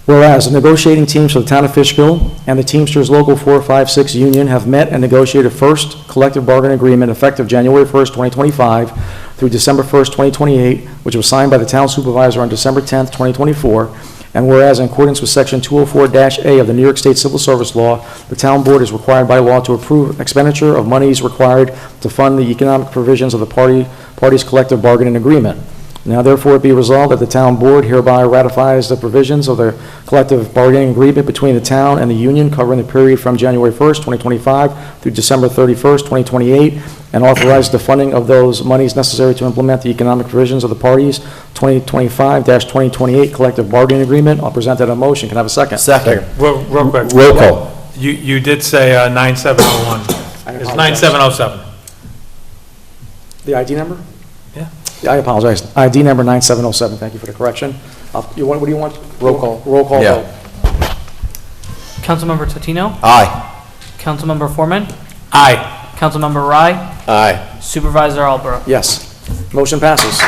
S1: Whereas the negotiating teams for the Town of Fishkill and the Teamsters Local 456 Union have met and negotiated first collective bargaining agreement effective January 1st, 2025 through December 1st, 2028, which was signed by the Town Supervisor on December 10th, 2024. And whereas in accordance with Section 204-A of the New York State Civil Service Law, the Town Board is required by law to approve expenditure of monies required to fund the economic provisions of the parties' collective bargaining agreement. Now therefore it be resolved that the Town Board hereby ratifies the provisions of the collective bargaining agreement between the town and the union covering the period from January 1st, 2025 through December 31st, 2028, and authorize the funding of those monies necessary to implement the economic provisions of the parties' 2025-2028 collective bargaining agreement. I'll present that a motion. Can I have a second?
S8: Second.
S14: Real quick.
S8: Roll call.
S14: You did say 9701. It's 9707.
S1: The ID number?
S14: Yeah.
S1: I apologize. ID number 9707. Thank you for the correction. What do you want? Roll call. Roll call
S8: Yeah.
S1: vote.
S3: Councilmember Totino?
S8: Aye.
S3: Councilmember Foreman?
S14: Aye.
S3: Councilmember Rye?
S2: Aye.
S3: Supervisor Alborough?
S1: Yes. Motion passes.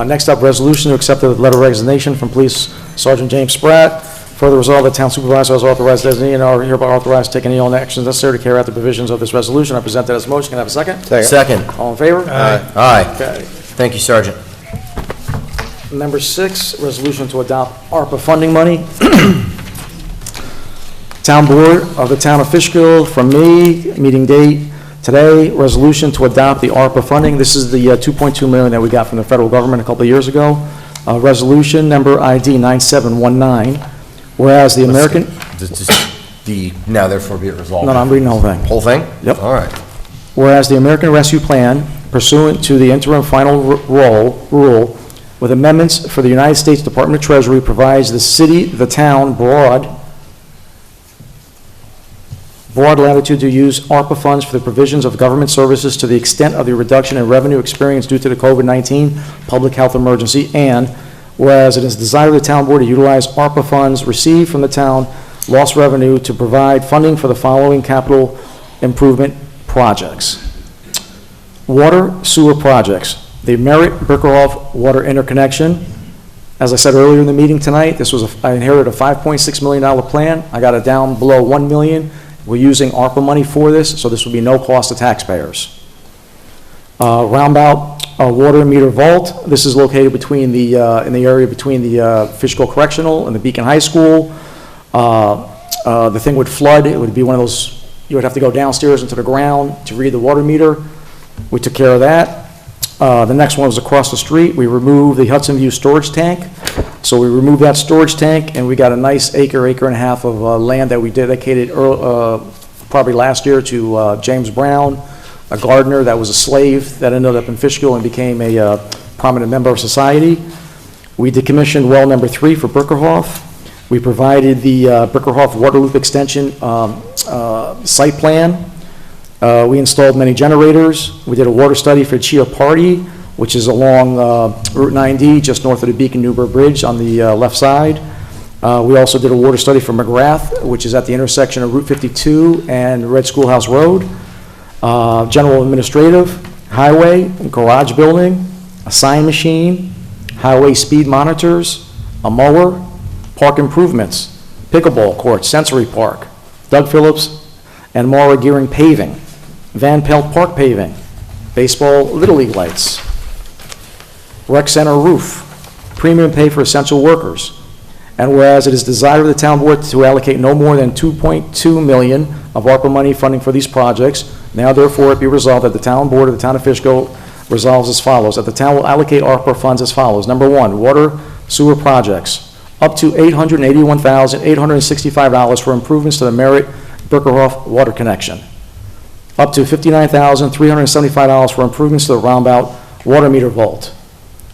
S1: Next up, resolution to accept the letter of resignation from Police Sergeant James Spratt. Further resolved, the town supervisor has authorized designee and are hereby authorized to take any all actions necessary to carry out the provisions of this resolution. I present that as a motion. Can I have a second?
S8: Second.
S1: All in favor?
S8: Aye.
S1: Okay.
S8: Thank you, Sergeant.
S1: Number 6, resolution to adopt ARPA funding money. Town Board of the Town of Fishkill, from me, meeting date today, resolution to adopt the ARPA funding. This is the $2.2 million that we got from the federal government a couple of years ago. Resolution number ID 9719, whereas the American...
S8: Now therefore be it resolved.
S1: No, I'm reading the whole thing.
S8: Whole thing?
S1: Yep.
S8: All right.
S1: Whereas the American Rescue Plan, pursuant to the interim final rule, with amendments for the United States Department of Treasury, provides the city, the town, broad latitude to use ARPA funds for the provisions of government services to the extent of the reduction in revenue experienced due to the COVID-19 public health emergency, and whereas it is desired of the town board to utilize ARPA funds received from the town lost revenue to provide funding for the following capital improvement projects. Water sewer projects. The Merritt-Bickerhoff Water Interconnection. As I said earlier in the meeting tonight, I inherited a $5.6 million plan. I got it down below $1 million. We're using ARPA money for this, so this will be no cost to taxpayers. Roundabout water meter vault. This is located between in the area between the Fishkill Correctional and the Beacon High School. The thing would flood. It would be one of those, you would have to go downstairs into the ground to read the water meter. We took care of that. The next one was across the street. We removed the Hudson View storage tank. So we removed that storage tank, and we got a nice acre and a half of land that we dedicated probably last year to James Brown, a gardener that was a slave that ended up in Fishkill and became a prominent member of society. We decommissioned well number 3 for Bickerhoff. We provided the Bickerhoff Water Loop Extension site plan. We installed many generators. We did a water study for Chia Party, which is along Route 9D, just north of the Beacon-Newburgh Bridge on the left side. We also did a water study for McGrath, which is at the intersection of Route 52 and Red Schoolhouse Road. General administrative, highway, garage building, a sign machine, highway speed monitors, a mower, park improvements, pickleball court, sensory park, Doug Phillips and Maura Gearing paving, Van Pelt Park paving, baseball Little League lights, rec center roof, premium pay for essential workers. And whereas it is desired of the town board to allocate no more than $2.2 million of ARPA money funding for these projects, now therefore it be resolved that the town board of the town of Fishkill resolves as follows, that the town will allocate ARPA funds as follows. Number one, water sewer projects, up to $881,865 for improvements to the Merritt Bickerhoff water connection. Up to $59,375 for improvements to the Roundabout water meter vault.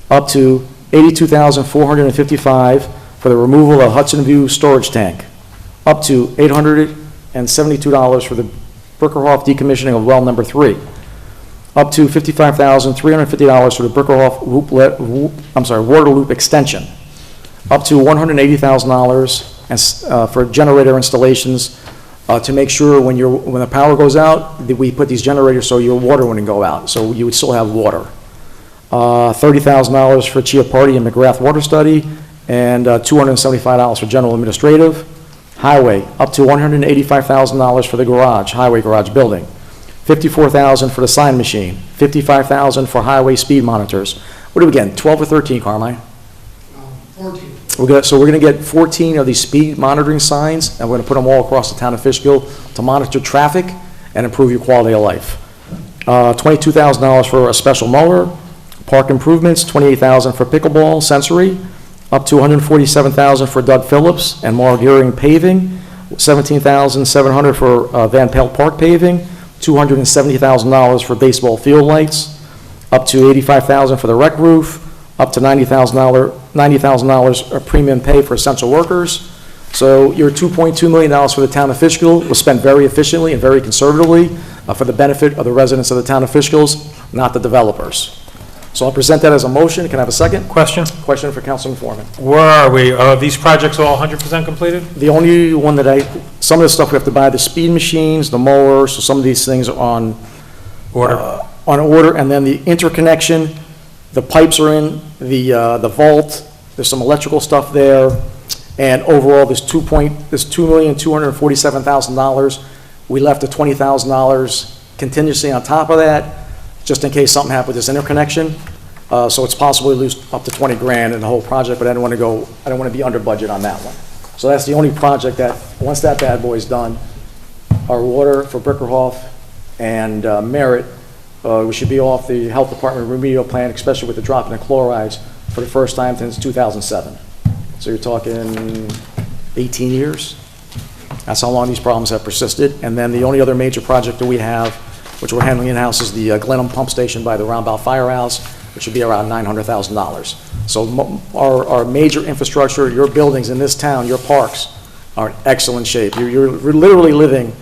S1: Up to $82,455 for the removal of Hudson View storage tank. Up to $872 for the Bickerhoff decommissioning of well number 3. Up to $55,350 for the Bickerhoff water loop extension. Up to $180,000 for generator installations to make sure when the power goes out, that we put these generators so your water wouldn't go out, so you would still have water. $30,000 for Chia Party and McGrath water study, and $275 for general administrative. Highway, up to $185,000 for the garage, highway garage building. $54,000 for the sign machine. $55,000 for highway speed monitors. What do we get, 12 or 13, Carmine?
S11: 14.
S1: So we're going to get 14 of these speed monitoring signs, and we're going to put them all across the town of Fishkill to monitor traffic and improve your quality of life. $22,000 for a special mower. Park improvements, $28,000 for pickleball, sensory. Up to $147,000 for Doug Phillips and Marl Gearing paving. $17,700 for Van Pelt Park paving. $270,000 for baseball field lights. Up to $85,000 for the rec roof. Up to $90,000 premium pay for essential workers. So your $2.2 million for the town of Fishkill was spent very efficiently and very conservatively for the benefit of the residents of the town of Fishkill, not the developers. So I'll present that as a motion. Can I have a second?
S14: Question?
S1: Question for Councilman Foreman.
S14: Where are we? Are these projects all 100% completed?
S1: The only one that some of the stuff we have to buy, the speed machines, the mowers, so some of these things are on order, and then the interconnection, the pipes are in, the vault, there's some electrical stuff there, and overall, this $2,247,000. We left a $20,000 contingency on top of that, just in case something happened with this interconnection. So it's possible we lose up to 20 grand in the whole project, but I don't want to be under budget on that one. So that's the only project that, once that bad boy's done, our water for Bickerhoff and Merritt, we should be off the health department remedial plan, especially with the drop in the chlorides for the first time since 2007. So you're talking 18 years. That's how long these problems have persisted. And then the only other major project that we have, which we're handling in-house, is the Glenham Pump Station by the Roundabout Firehouse, which should be around $900,000. So our major infrastructure, your buildings in this town, your parks, are in excellent shape. You're literally living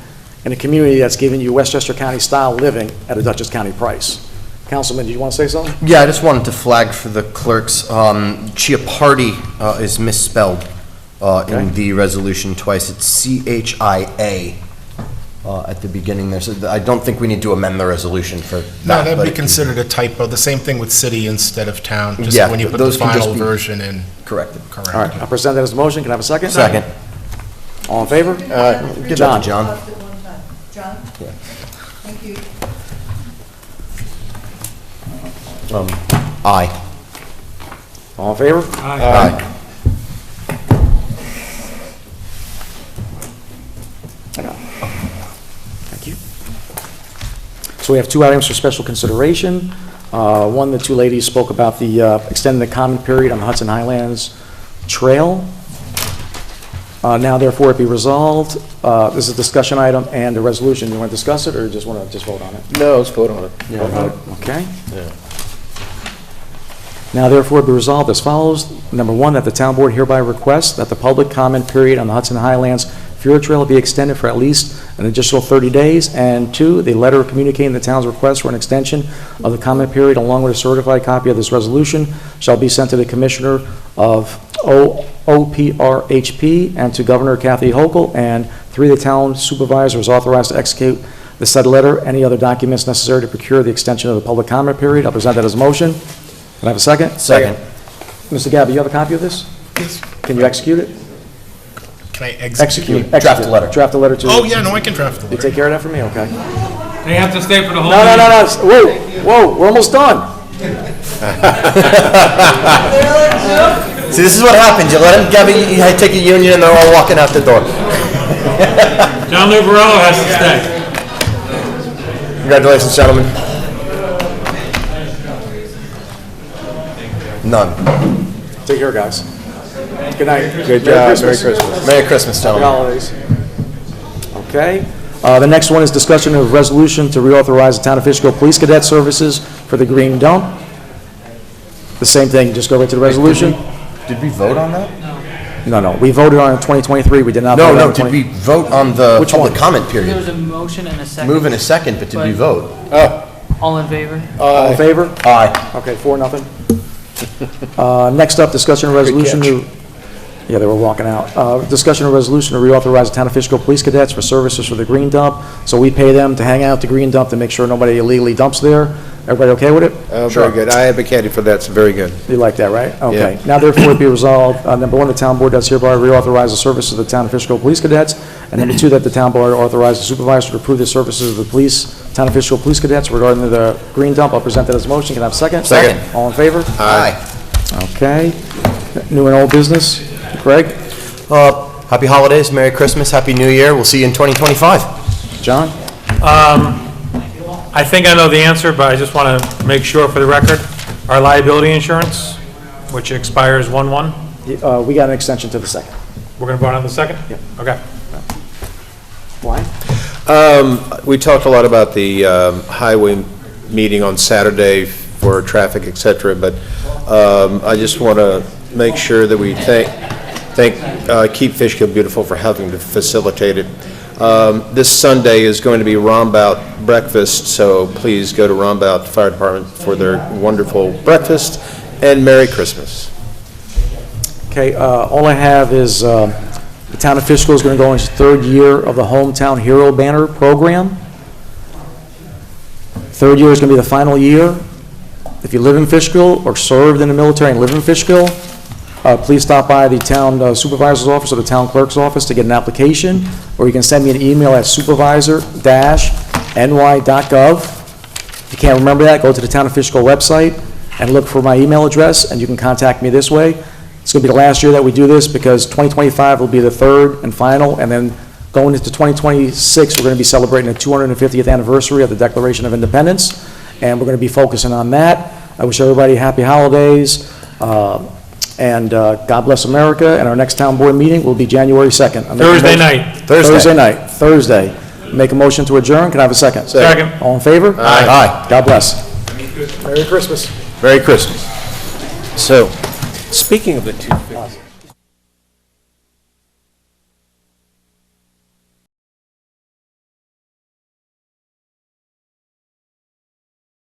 S1: in a community that's giving you Westchester County style living at a Dutchess County price. Councilman, do you want to say something?
S8: Yeah, I just wanted to flag for the clerks, Chia Party is misspelled in the resolution twice. It's CHIA at the beginning there. So I don't think we need to amend the resolution for that.
S7: No, that would be considered a typo. The same thing with city instead of town, just
S8: Yeah,
S7: when you put
S8: those
S7: the
S8: can just
S7: final
S8: be
S7: version in.
S8: corrected.
S7: Correct.
S1: All right, I'll present that as a motion. Can I have a second?
S8: Second.
S1: All in favor?
S8: Give that to
S1: John.
S8: John.
S17: John?
S8: Yeah.
S17: Thank you.
S8: Aye.
S1: All in favor?
S8: Aye.
S1: Thank you. So we have two items for special consideration. One, the two ladies spoke about the extending the comment period on the Hudson Highlands Trail. Now therefore it be resolved. This is a discussion item and a resolution. You want to discuss it or just want to vote on it?
S2: No, let's vote on it.
S1: Okay.
S2: Yeah.
S1: Now therefore be resolved as follows. Number one, that the town board hereby requests that the public comment period on the Hudson Highlands Fjord Trail be extended for at least an additional 30 days. And two, the letter communicating the town's request for an extension of the comment period along with a certified copy of this resolution shall be sent to the Commissioner of OPRHP and to Governor Kathy Hochul. And three, the town supervisor is authorized to execute the said letter, any other documents necessary to procure the extension of the public comment period. I'll present that as a motion. Can I have a second?
S8: Second.
S1: Mr. Gabby, you have a copy of this?
S7: Yes.
S1: Can you execute it?
S7: Can I execute?
S8: Draft the letter.
S1: Draft the letter to...
S7: Oh, yeah, no, I can draft the
S1: You
S7: letter.
S1: take care of that for me? Okay.
S14: They have to stay for the whole
S1: No,
S14: meeting.
S1: whoa, we're almost done.
S8: See, this is what happens. You let them take a union and they're all walking out the door.
S14: John Lubarello has to stay.
S8: Congratulations, gentlemen. None.
S1: Take care, guys. Good night.
S2: Good job. Merry Christmas.
S8: Merry Christmas,
S1: Happy
S8: gentlemen.
S1: holidays. Okay. The next one is discussion of resolution to reauthorize the Town of Fishkill Police Cadet Services for the Green Dump. The same thing, just go right to the resolution?
S8: Did we vote on that?
S1: No. We voted on it in 2023, we did not
S8: No,
S1: vote on
S8: no,
S1: it
S8: did
S1: in
S8: we vote on the
S1: Which
S8: public
S1: one?
S8: comment
S3: There
S8: period?
S3: was a motion and a second.
S8: Move in a second, but did we
S3: But-
S8: vote?
S3: All in favor?
S1: All in favor?
S8: Aye.
S1: Okay, 4-0. Next up, discussion of resolution to... Yeah, they were walking out. Discussion of resolution to reauthorize the Town of Fishkill Police Cadets for services for the green dump. So we pay them to hang out at the green dump to make sure nobody illegally dumps there. Everybody okay with it?
S2: Very good. I advocated for that, it's very good.
S1: You like that, right? Okay.
S2: Yeah.
S1: Now therefore be resolved, number one, the town board does hereby reauthorize the services of the Town of Fishkill Police Cadets. And number two, that the town board authorize the supervisor to approve the services of the Town of Fishkill Police Cadets regarding the green dump. I'll present that as a motion. Can I have a second?
S8: Second.
S1: All in favor?
S8: Aye.
S1: Okay. New and old business. Greg?
S8: Happy holidays, Merry Christmas, Happy New Year. We'll see you in 2025.
S1: John?
S14: I think I know the answer, but I just want to make sure for the record, our liability insurance, which expires 1/1,
S1: We got an extension to the second.
S14: we're going to vote on the second?
S1: Yeah.
S14: Okay.
S1: Why?
S2: We talked a lot about the highway meeting on Saturday for traffic, et cetera, but I just want to make sure that we thank Keep Fishkill Beautiful for helping to facilitate it. This Sunday is going to be Rombout breakfast, so please go to Rombout Fire Department for their wonderful breakfast, and Merry Christmas.
S1: Okay, all I have is the Town of Fishkill is going to go into its third year of the Hometown Hero Banner program. Third year is going to be the final year. If you live in Fishkill or served in the military and live in Fishkill, please stop by the town supervisor's office or the town clerk's office to get an application, or you can send me an email at supervisor-ny.gov. If you can't remember that, go to the Town of Fishkill website and look for my email address, and you can contact me this way. It's going to be the last year that we do this because 2025 will be the third and final, and then going into 2026, we're going to be celebrating the 250th anniversary of the Declaration of Independence, and we're going to be focusing on that. I wish everybody happy holidays. And God bless America, and our next town board meeting will be January 2nd.
S14: Thursday night.
S1: Thursday. Make a motion to adjourn, can I have a second?
S14: Second.
S1: All in favor?
S2: Aye.
S1: God bless. Merry Christmas.
S2: Merry Christmas. So, speaking of the 250.